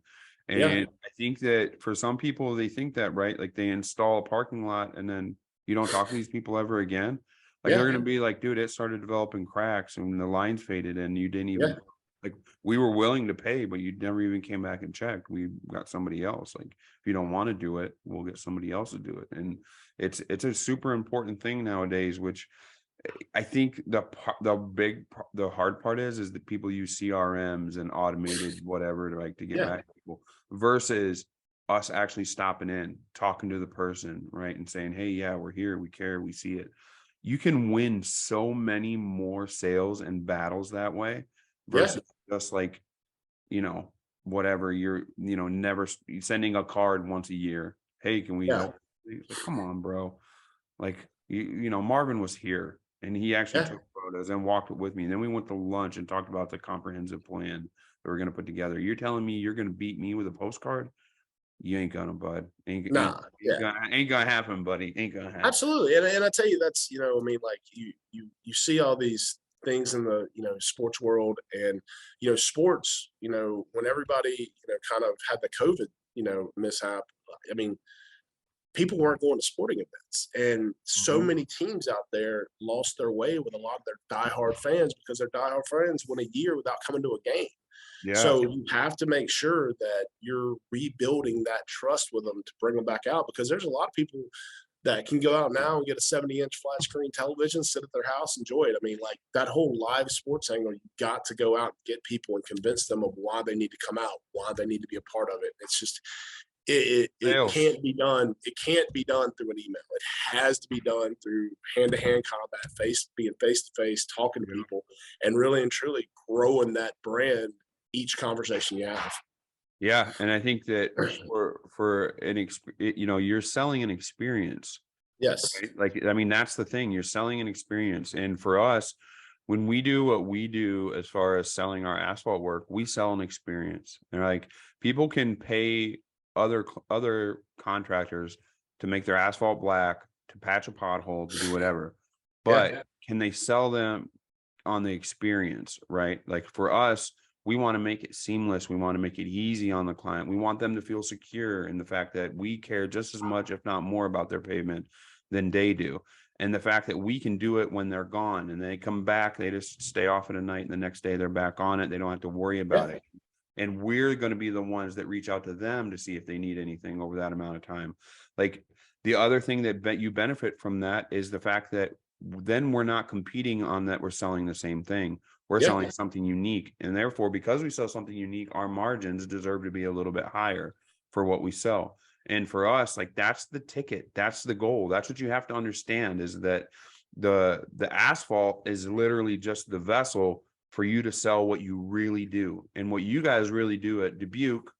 And I think that for some people, they think that, right? Like, they install a parking lot and then you don't talk to these people ever again. Like, they're going to be like, dude, it started developing cracks and the lines faded and you didn't even, like, we were willing to pay, but you never even came back and checked. We got somebody else. Like, if you don't want to do it, we'll get somebody else to do it. And it's a super important thing nowadays, which I think the hard part is that people use CRMs and automated whatever to like to get Yeah. back to people versus us actually stopping in, talking to the person, right, and saying, hey, yeah, we're here, we care, we see it. You can win so many more sales and battles that way Yeah. versus just like, whatever you're, never sending a card once a year. Hey, can we Yeah. help? It's like, come on, bro. Like, Marvin was here and he actually Yeah. took photos and walked with me. And then we went to lunch and talked about the comprehensive plan that we're going to put together. You're telling me you're going to beat me with a postcard? You ain't gonna, bud. Nah. Yeah. Ain't gonna happen, buddy. Ain't gonna happen. Absolutely. And I tell you, that's, I mean, like you see all these things in the, sports world, and, sports, when everybody, kind of had the COVID, mishap, I mean, people weren't going to sporting events, and so Mhm. many teams out there lost their way with a lot of their diehard fans because their diehard fans went a year without coming to a game. Yeah, So you have to make sure that you're rebuilding that trust with them to bring them back out, because there's a lot of people that can go out now and get a 70-inch flat screen television, sit at their house, enjoy it. I mean, like, that whole live sports angle, you got to go out and get people and convince them of why they need to come out, why they need to be a part of it. It's just, it sales. can't be done. It can't be done through an email. It has to be done through hand-to-hand combat, being face-to-face, talking to Yeah. people, and really and truly growing that brand each conversation you have. Yeah, and I think that for you're selling an experience, Yes. right? Like, I mean, that's the thing. You're selling an experience, and for us, when we do what we do as far as selling our asphalt work, we sell an experience. And like, people can pay other contractors to make their asphalt black, to patch a pothole, to do whatever, Yeah. but can they sell them on the experience, right? Like, for us, we want to make it seamless. We want to make it easy on the client. We want them to feel secure in the fact that we care just as much, if not more, about their pavement than they do. And the fact that we can do it when they're gone and they come back, they just stay off at a night and the next day they're back on it. They don't have to worry about Yeah. it. And we're going to be the ones that reach out to them to see if they need anything over that amount of time. Like, the other thing that you benefit from that is the fact that then we're not competing on that. We're selling the same thing. We're Yeah. selling something unique. And therefore, because we sell something unique, our margins deserve to be a little bit higher for what we sell. And for us, like, that's the ticket. That's the goal. That's what you have to understand, is that the asphalt is literally just the vessel for you to sell what you really do. And what you guys really do at Dubuque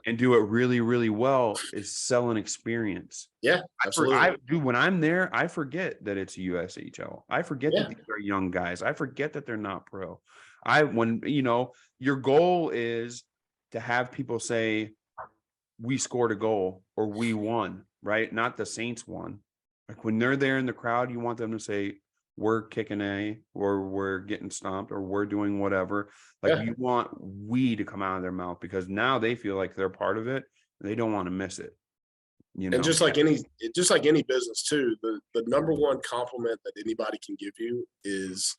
and do it really, really well is sell an experience. Yeah. Absolutely. When I'm there, I forget that it's USHL. I forget Yeah. that these are young guys. I forget that they're not pro. Your goal is to have people say, we scored a goal or we won, right? Not the Saints won. Like, when they're there in the crowd, you want them to say, we're kicking A, or we're getting stomped, or we're doing whatever. Like, Yeah. you want we to come out of their mouth, because now they feel like they're part of it. They don't want to miss it. And just like any business too, the number one compliment that anybody can give you is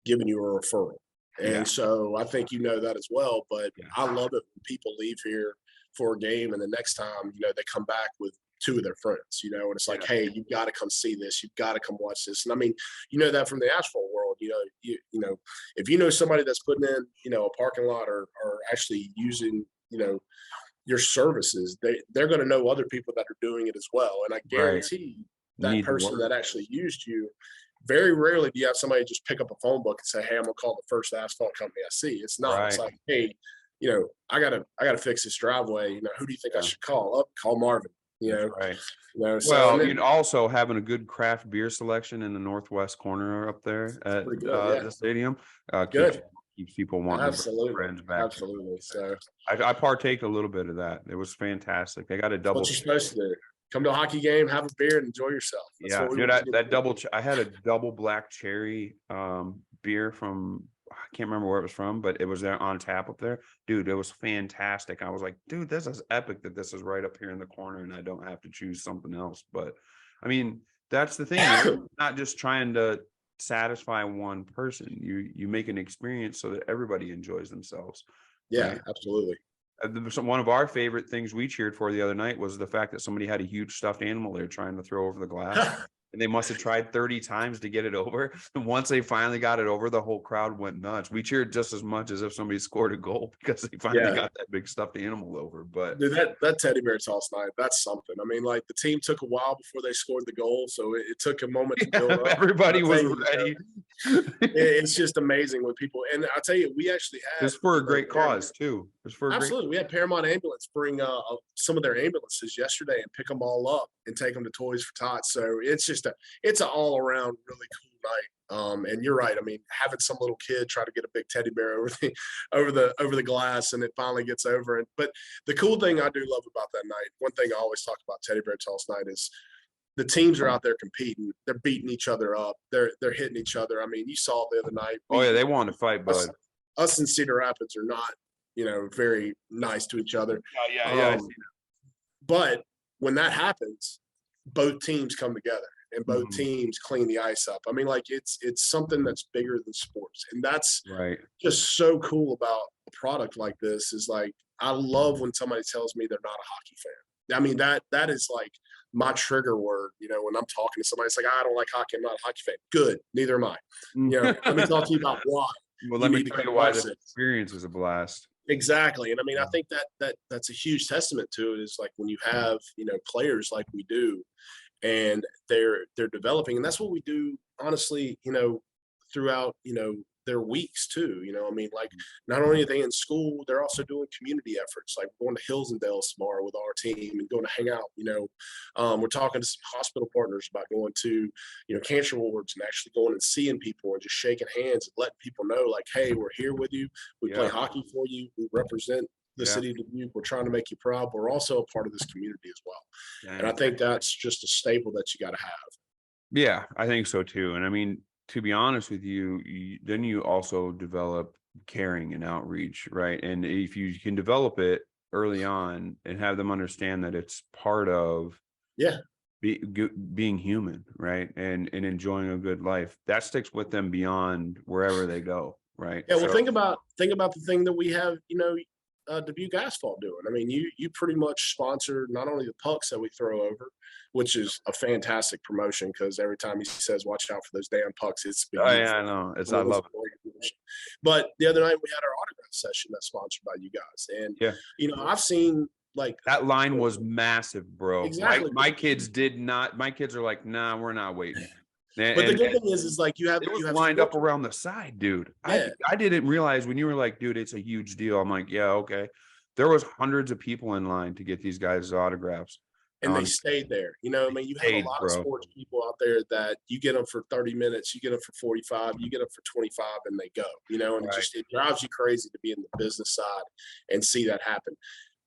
giving you a referral. And Yeah. so I think that as well. But Yeah. I love it when people leave here for a game and the next time, they come back with two of their friends, and it's like, Yeah. hey, you've got to come see this, you've got to come watch this. And I mean, that from the asphalt world, if somebody that's putting in, a parking lot or actually using, your services, they're going to know other people that are doing it as well. And I Right. guarantee that Need the person that word. actually used you, very rarely do you have somebody just pick up a phone book and say, hey, I'm gonna call the first asphalt company I see. It's not. It's Right. like, hey, I gotta fix this driveway. Who do you think I Yeah. should call? Up, call Marvin. That's right. So Well, and you'd then also having a good craft beer selection in the northwest corner up there at pretty good. Yeah, the stadium good. keeps people wanting to bring their Absolutely, friends back. absolutely. So I partake a little bit of that. It was fantastic. They got a that's double. what you're supposed to do. Come to a hockey game, have a beer, and enjoy yourself. That's Yeah, what we dude, want you to do. I had a double black cherry beer from, I can't remember where it was from, but it was there on tap up there. Dude, it was fantastic. I was like, dude, this is epic that this is right up here in the corner and I don't have to choose something else. But I mean, that's the thing. You're not just trying to satisfy one person. You make an experience so that everybody enjoys themselves. Yeah, Right? absolutely. One of our favorite things we cheered for the other night was the fact that somebody had a huge stuffed animal they're trying to throw over the glass. and they must have tried 30 times to get it over. And once they finally got it over, the whole crowd went nuts. We cheered just as much as if somebody scored a goal because they finally got that big stuffed animal over. But dude, that teddy bear toss night, that's something. I mean, like the team took a while before they scored the goal, so it took a moment to build up. Everybody was ready. It's just amazing when people, and I'll tell you, we actually had, it's for a great cause too. It's for absolutely. We had Paramount Ambulance bring some of their ambulances yesterday and pick them all up and take them to Toys for Tots. So it's an all around really cool night. And you're right. I mean, having some little kid try to get a big teddy bear over the glass, and it finally gets over. But the cool thing I do love about that night, one thing I always talk about teddy bear toss night, is the teams are out there competing. They're beating each other up. They're hitting each other. I mean, you saw the other night. They want to fight, bud. Us in Cedar Rapids are not, very nice to each other. Yeah. But when that happens, both teams come together and both teams clean the ice up. I mean, like it's something that's bigger than sports, and that's just so cool about a product like this. Is like, I love when somebody tells me they're not a hockey fan. I mean, that is like my trigger word. When I'm talking to somebody, it's like, I don't like hockey. I'm not a hockey fan. Good, neither am I. Let me talk to you about why. Well, let me tell you why the experience was a blast. Exactly. And I mean, I think that's a huge testament to it, is like when you have, players like we do, and they're developing, and that's what we do, honestly, throughout, their weeks too. I mean, like, not only are they in school, they're also doing community efforts, like going to Hills and Dales tomorrow with our team and going to hang out. We're talking to some hospital partners about going to, cancer wards and actually going and seeing people and just shaking hands and letting people know, like, hey, we're here with you. We play hockey for you. We represent the city of Dubuque. We're trying to make you proud. We're also a part of this community as well. And I think that's just a staple that you got to have. Yeah, I think so too. And I mean, to be honest with you, then you also develop caring and outreach, right? And if you can develop it early on and have them understand that it's part of being human, right? And enjoying a good life, that sticks with them beyond wherever they go, right? Yeah. Well, think about the thing that we have, Dubuque Asphalt doing. I mean, you pretty much sponsor not only the pucks that we throw over, which is a fantastic promotion, because every time he says, watch out for those damn pucks, it's I know. I love it. But the other night we had our autograph session that's sponsored by you guys. And I've seen, like, that line was massive, bro. Exactly. My kids are like, nah, we're not waiting. But the good thing is like you have lined up around the side, dude. Yeah. I didn't realize when you were like, dude, it's a huge deal. I'm like, yeah, okay. There was hundreds of people in line to get these guys' autographs. And they stayed there. I mean, you have a lot of sports people out there that you get them for 30 minutes, you get them for 45, you get them for 25, and they go, and it drives you crazy to be in the business side and see that happen.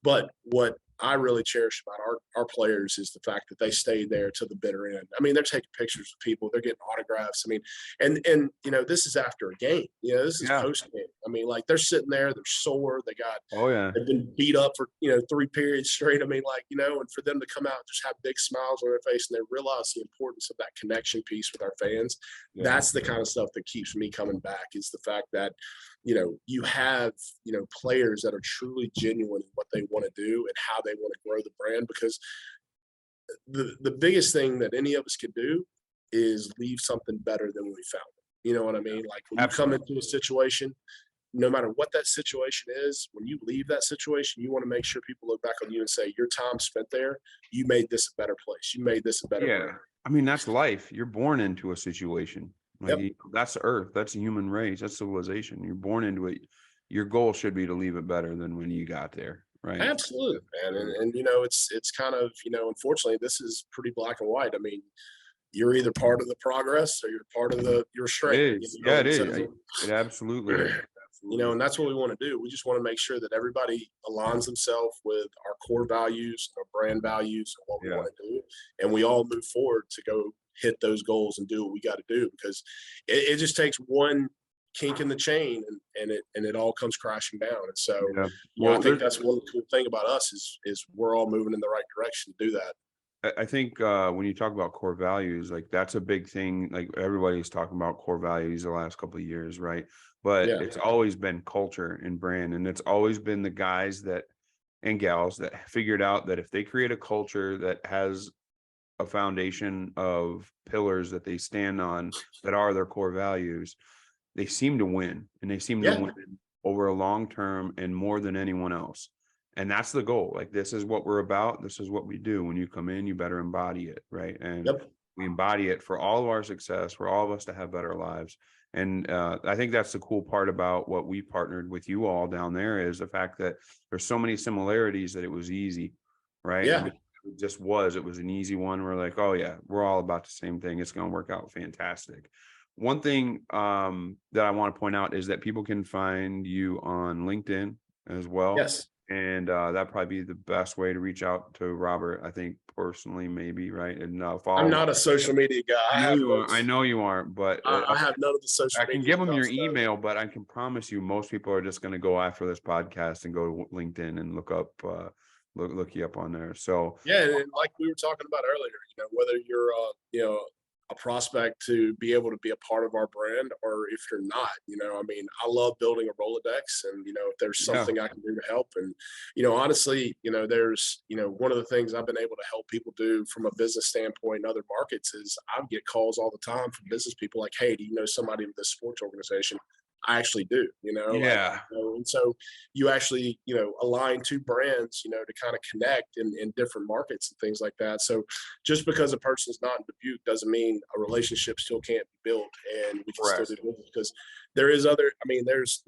But what I really cherish about our players is the fact that they stayed there to the bitter end. I mean, they're taking pictures with people, they're getting autographs. I mean, and this is after a game. This is post game. I mean, like, they're sitting there, they're sore, they've been beat up for 3 periods straight. I mean, like, and for them to come out and just have big smiles on their face, and they realize the importance of that connection piece with our fans. That's the kind of stuff that keeps me coming back, is the fact that you have players that are truly genuine in what they want to do and how they want to grow the brand. Because the biggest thing that any of us could do is leave something better than when we found it. You know what I mean? Like, when you come into a situation, no matter what that situation is, when you leave that situation, you want to make sure people look back on you and say, your time spent there, you made this a better place. You made this a better brand. I mean, that's life. You're born into a situation. Like, that's Earth. That's the human race. That's civilization. You're born into it. Your goal should be to leave it better than when you got there, right? Absolutely, man. And it's kind of, unfortunately, this is pretty black and white. I mean, you're either part of the progress or you're part of your strength. It is. It is. It absolutely is. And that's what we want to do. We just want to make sure that everybody aligns themselves with our core values, our brand values, and what we want to do. And we all move forward to go hit those goals and do what we got to do, because it just takes one kink in the chain and it all comes crashing down. And so I think that's one cool thing about us is we're all moving in the right direction to do that. I think when you talk about core values, like, that's a big thing. Like, everybody's talking about core values the last couple of years, right? But it's always been culture and brand, and it's always been the guys and gals that figured out that if they create a culture that has a foundation of pillars that they stand on that are their core values, they seem to win, and they seem to Yeah. win over a long term and more than anyone else. And that's the goal. Like, this is what we're about. This is what we do. When you come in, you better embody it, right? And Yep. we embody it for all of our success, for all of us to have better lives. And I think that's the cool part about what we partnered with you all down there, is the fact that there's so many similarities that it was easy, right? Yeah. It just was. It was an easy one. We're like, oh yeah, we're all about the same thing. It's going to work out fantastic. One thing that I want to point out is that people can find you on LinkedIn as well. Yes. And that'd probably be the best way to reach out to Robert, I think, personally, maybe, right? And follow. I'm not a social media guy. I know you aren't, but I have none of the social I can media give them your stuff, so. email, but I can promise you most people are just going to go after this podcast and go to LinkedIn and look up, look you up on there. So Yeah, and like we were talking about earlier, whether you're a prospect to be able to be a part of our brand, or if you're not, I mean, I love building a Rolodex, and if there's something I can do to help, and honestly, there's one of the things I've been able to help people do from a business standpoint in other markets is I get calls all the time from business people like, hey, do you know somebody with this sports organization? I actually do, yeah. and so you actually, align two brands, to kind of connect in different markets and things like that. So just because a person's not in Dubuque doesn't mean a relationship still can't be built, and we can still do business, because there is other, I mean, there's,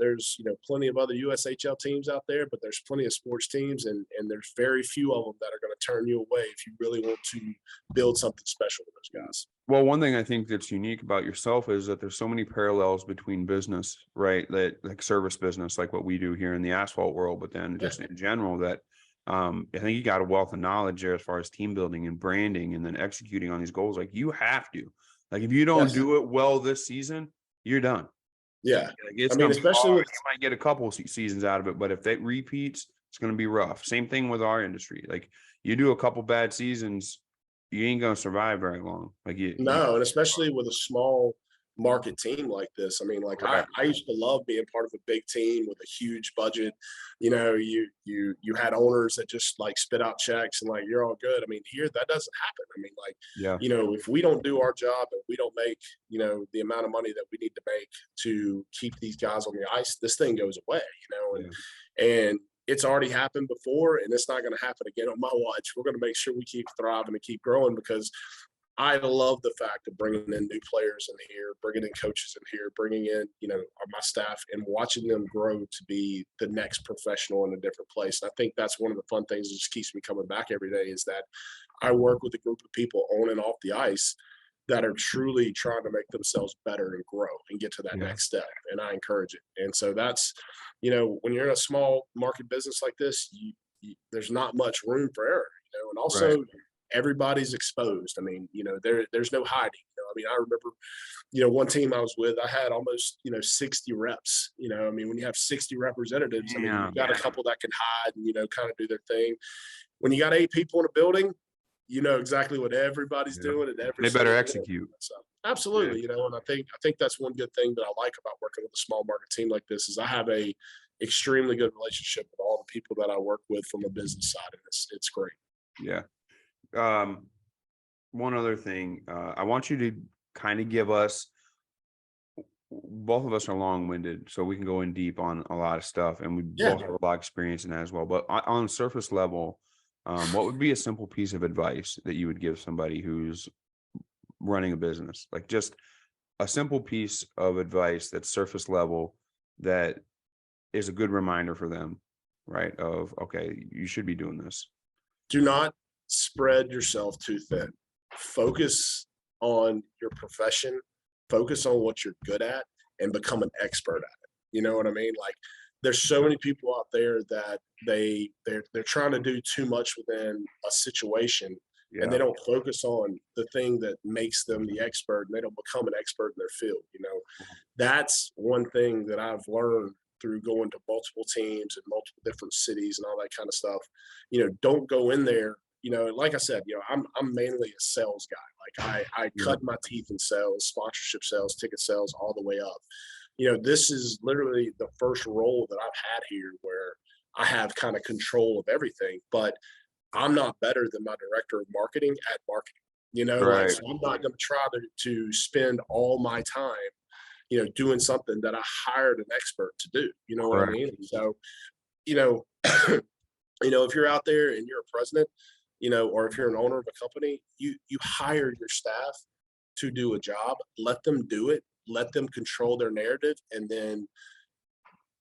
plenty of other USHL teams out there, but there's plenty of sports teams, and there's very few of them that are going to turn you away if you really want to build something special with those guys. Well, one thing I think that's unique about yourself is that there's so many parallels between business, right? That like service business, like what we do here in the asphalt world, but then just in general, that I think you got a wealth of knowledge there as far as team building and branding, and then executing on these goals. Like, you have to, like, if you don't do it well this season, you're done. Yeah. Like, it's I mean, especially with, you might get a couple seasons out of it, but if that repeats, it's going to be rough. Same thing with our industry. Like, you do a couple bad seasons, you ain't gonna survive very long. Like, no, and especially with a small market team like this. I mean, like Right. I used to love being part of a big team with a huge budget. You had owners that just like spit out checks and like, you're all good. I mean, here that doesn't happen. I mean, like, yeah, if we don't do our job and we don't make, the amount of money that we need to make to keep these guys on the ice, this thing goes away, and it's already happened before, and it's not going to happen again on my watch. We're going to make sure we keep thriving and keep growing, because I love the fact of bringing in new players in here, bringing in coaches in here, bringing in, my staff, and watching them grow to be the next professional in a different place. And I think that's one of the fun things that just keeps me coming back every day, is that I work with a group of people on and off the ice that are truly trying to make themselves better and grow and get to that next step. And I encourage it. And so that's, when you're in a small market business like this, there's not much room for error, and also everybody's exposed. I mean, there's no hiding. I mean, I remember, one team I was with, I had almost, 60 reps. I mean, when you have 60 representatives, I mean, you've got a couple that can hide and, kind of do their thing. When you got 8 people in a building, you know exactly what everybody's doing, and they better execute. So, absolutely, and I think that's one good thing that I like about working with a small market team like this, is I have a extremely good relationship with all the people that I work with from a business side, and it's great. Yeah. One other thing, I want you to kind of give us, both of us are long-winded, so we can go in deep on a lot of stuff, and we both have a lot of experience in that as well. But on surface level, what would be a simple piece of advice that you would give somebody who's running a business? Like, just a simple piece of advice that's surface level, that is a good reminder for them, right? Of, okay, you should be doing this. Do not spread yourself too thin. Focus on your profession, focus on what you're good at, and become an expert at it. You know what I mean? Like, there's so many people out there that they're trying to do too much within a situation, and they don't focus on the thing that makes them the expert, and they don't become an expert in their field. That's one thing that I've learned through going to multiple teams in multiple different cities and all that kind of stuff. Don't go in there. Like I said, I'm mainly a sales guy. Like, I cut my teeth in sales, sponsorship sales, ticket sales, all the way up. This is literally the first role that I've had here where I have kind of control of everything, but I'm not better than my director of marketing at marketing. you know, like, Right. so I'm not going to try to spend all my time, you know, doing something that I hired an expert to do. You know what I Correct. mean? So, you know, you know, if you're out there and you're a president, you know, or if you're an owner of a company, you hire your staff to do a job, let them do it, let them control their narrative, and then,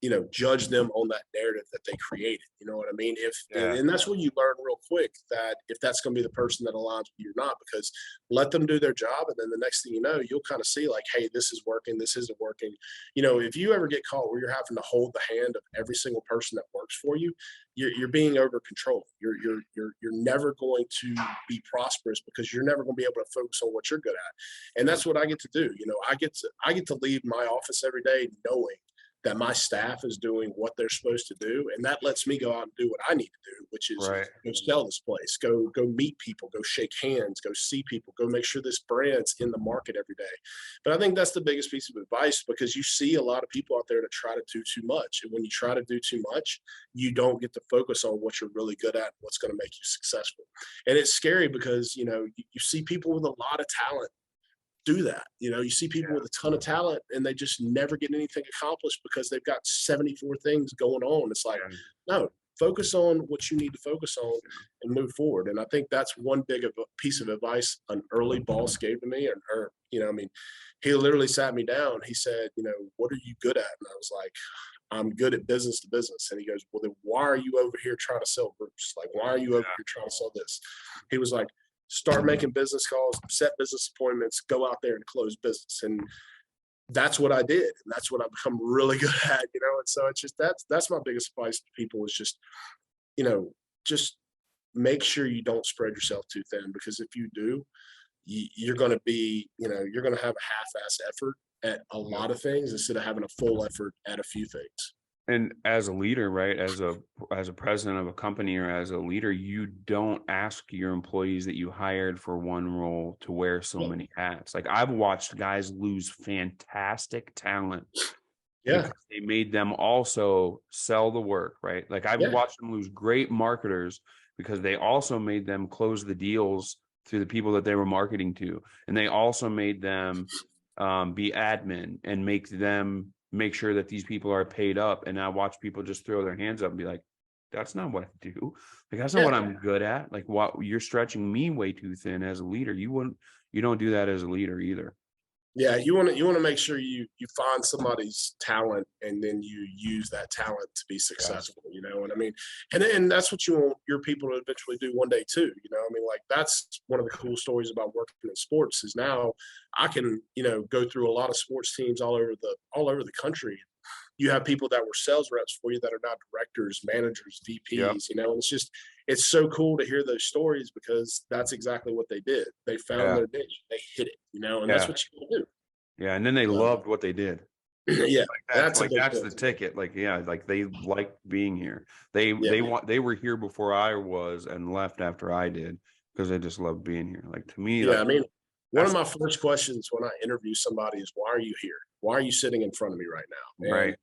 you know, judge them on that narrative that they created. You know what I mean? If Yeah. and that's when you learn real quick that if that's going to be the person that aligns with you or not, because let them do their job, and then the next thing you know, you'll kind of see like, hey, this is working, this isn't working. You know, if you ever get caught where you're having to hold the hand of every single person that works for you, you're being over controlled. You're never going to be prosperous because you're never going to be able to focus on what you're good at. And that's what I get to do. You know, I get to leave my office every day knowing that my staff is doing what they're supposed to do, and that lets me go out and do what I need to do, which is Right. go sell this place, go meet people, go shake hands, go see people, go make sure this brand's in the market every day. But I think that's the biggest piece of advice, because you see a lot of people out there that try to do too much, and when you try to do too much, you don't get to focus on what you're really good at and what's going to make you successful. And it's scary because, you know, you see people with a lot of talent do that. You know, you see people with a ton of talent and they just never get anything accomplished because they've got 74 things going on. It's like, no, focus on what you need to focus on and move forward. And I think that's one big piece of advice an early boss gave to me. Or, you know, I mean, he literally sat me down. He said, you know, what are you good at? And I was like, I'm good at business to business. And he goes, well, then why are you over here trying to sell groups? Like, why are you over here trying to sell this? He was like, start making business calls, set business appointments, go out there and close business. And that's what I did. And that's what I've become really good at, you know? And so it's just, that's my biggest advice to people is just, you know, just make sure you don't spread yourself too thin, because if you do, you're going to be, you know, you're going to have a half-ass effort at a lot of things instead of having a full effort at a few things. And as a leader, right, as a president of a company or as a leader, you don't ask your employees that you hired for one role to wear so many hats. Like, I've watched guys lose fantastic talent because they made them also sell the work, right? Like, I've watched them lose great marketers because they also made them close the deals through the people that they were marketing to, and they also made them be admin and make sure that these people are paid up. And I watch people just throw their hands up and be like, that's not what I do. Like, that's not what I'm good at. Like, what, you're stretching me way too thin as a leader. You don't do that as a leader either. Yeah, you want to make sure you find somebody's talent and then you use that talent to be successful. You know what I mean? And that's what you want your people to eventually do one day too. You know, I mean, like, that's one of the cool stories about working in sports is now I can, you know, go through a lot of sports teams all over the country. You have people that were sales reps for you that are now directors, managers, VPs, you know, it's so cool to hear those stories because that's exactly what they did. They found their niche, they hit it, you know, and that's what you can do. Yeah. And then they loved what they did. Yeah. That's the ticket. Like, like they liked being here. They were here before I was and left after I did because they just loved being here. Like, to me, I mean, one of my first questions when I interview somebody is, why are you here? Why are you sitting in front of me right now? And, right.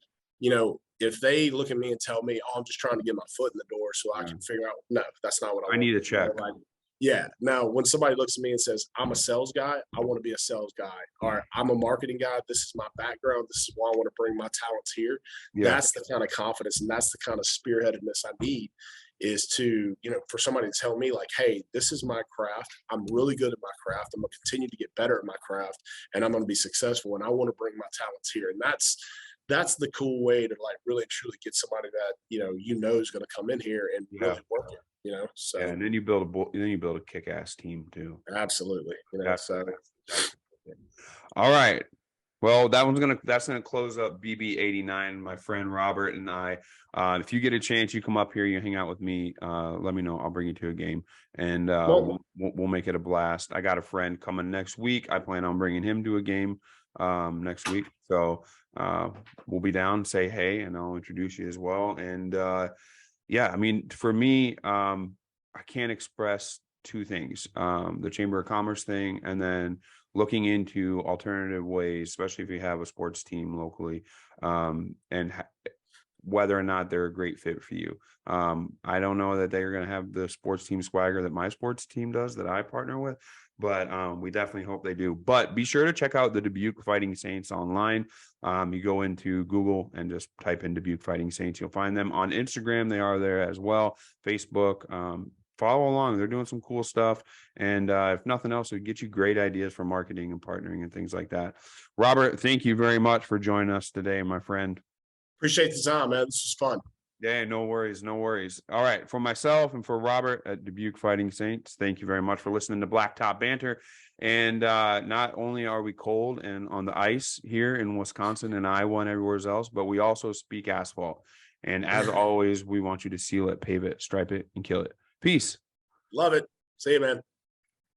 You know, if they look at me and tell me, oh, I'm just trying to get my foot in the door so I can figure out, no, that's not what I want. need a check. Like, yeah. Now, when somebody looks at me and says, I'm a sales guy, I want to be a sales guy. Or I'm a marketing guy. This is my background. This is why I want to bring my talents here. Yeah. That's the kind of confidence and that's the kind of spearheadedness I need, is to, you know, for somebody to tell me like, hey, this is my craft. I'm really good at my craft. I'm going to continue to get better at my craft and I'm going to be successful. And I want to bring my talents here. And that's the cool way to like really truly get somebody that, you know, is going to come in here and really work it, you know? So, and then you build a kick-ass team too. Absolutely. You know, all right. Well, that's gonna close up BB89. My friend Robert and I. If you get a chance, you come up here, you hang out with me. Let me know. I'll bring you to a game, and we'll make it a blast. I got a friend coming next week. I plan on bringing him to a game next week. So we'll be down. Say hey, and I'll introduce you as well. And I mean, for me, I can't express two things: the Chamber of Commerce thing, and then looking into alternative ways, especially if you have a sports team locally, and whether or not they're a great fit for you. I don't know that they're going to have the sports team swagger that my sports team does that I partner with, but we definitely hope they do. But be sure to check out the Dubuque Fighting Saints online. You go into Google and just type in Dubuque Fighting Saints. You'll find them on Instagram. They are there as well. Facebook. Follow along. They're doing some cool stuff. And if nothing else, it'll get you great ideas for marketing and partnering and things like that. Robert, thank you very much for joining us today, my friend. Appreciate the time, man. This was fun. Yeah, no worries. No worries. All right. For myself and for Robert at Dubuque Fighting Saints, thank you very much for listening to Blacktop Banter. And not only are we cold and on the ice here in Wisconsin and Iowa and everywhere else, but we also speak asphalt. And as always, we want you to seal it, pave it, stripe it, and kill it. Peace. Love it. See you, man.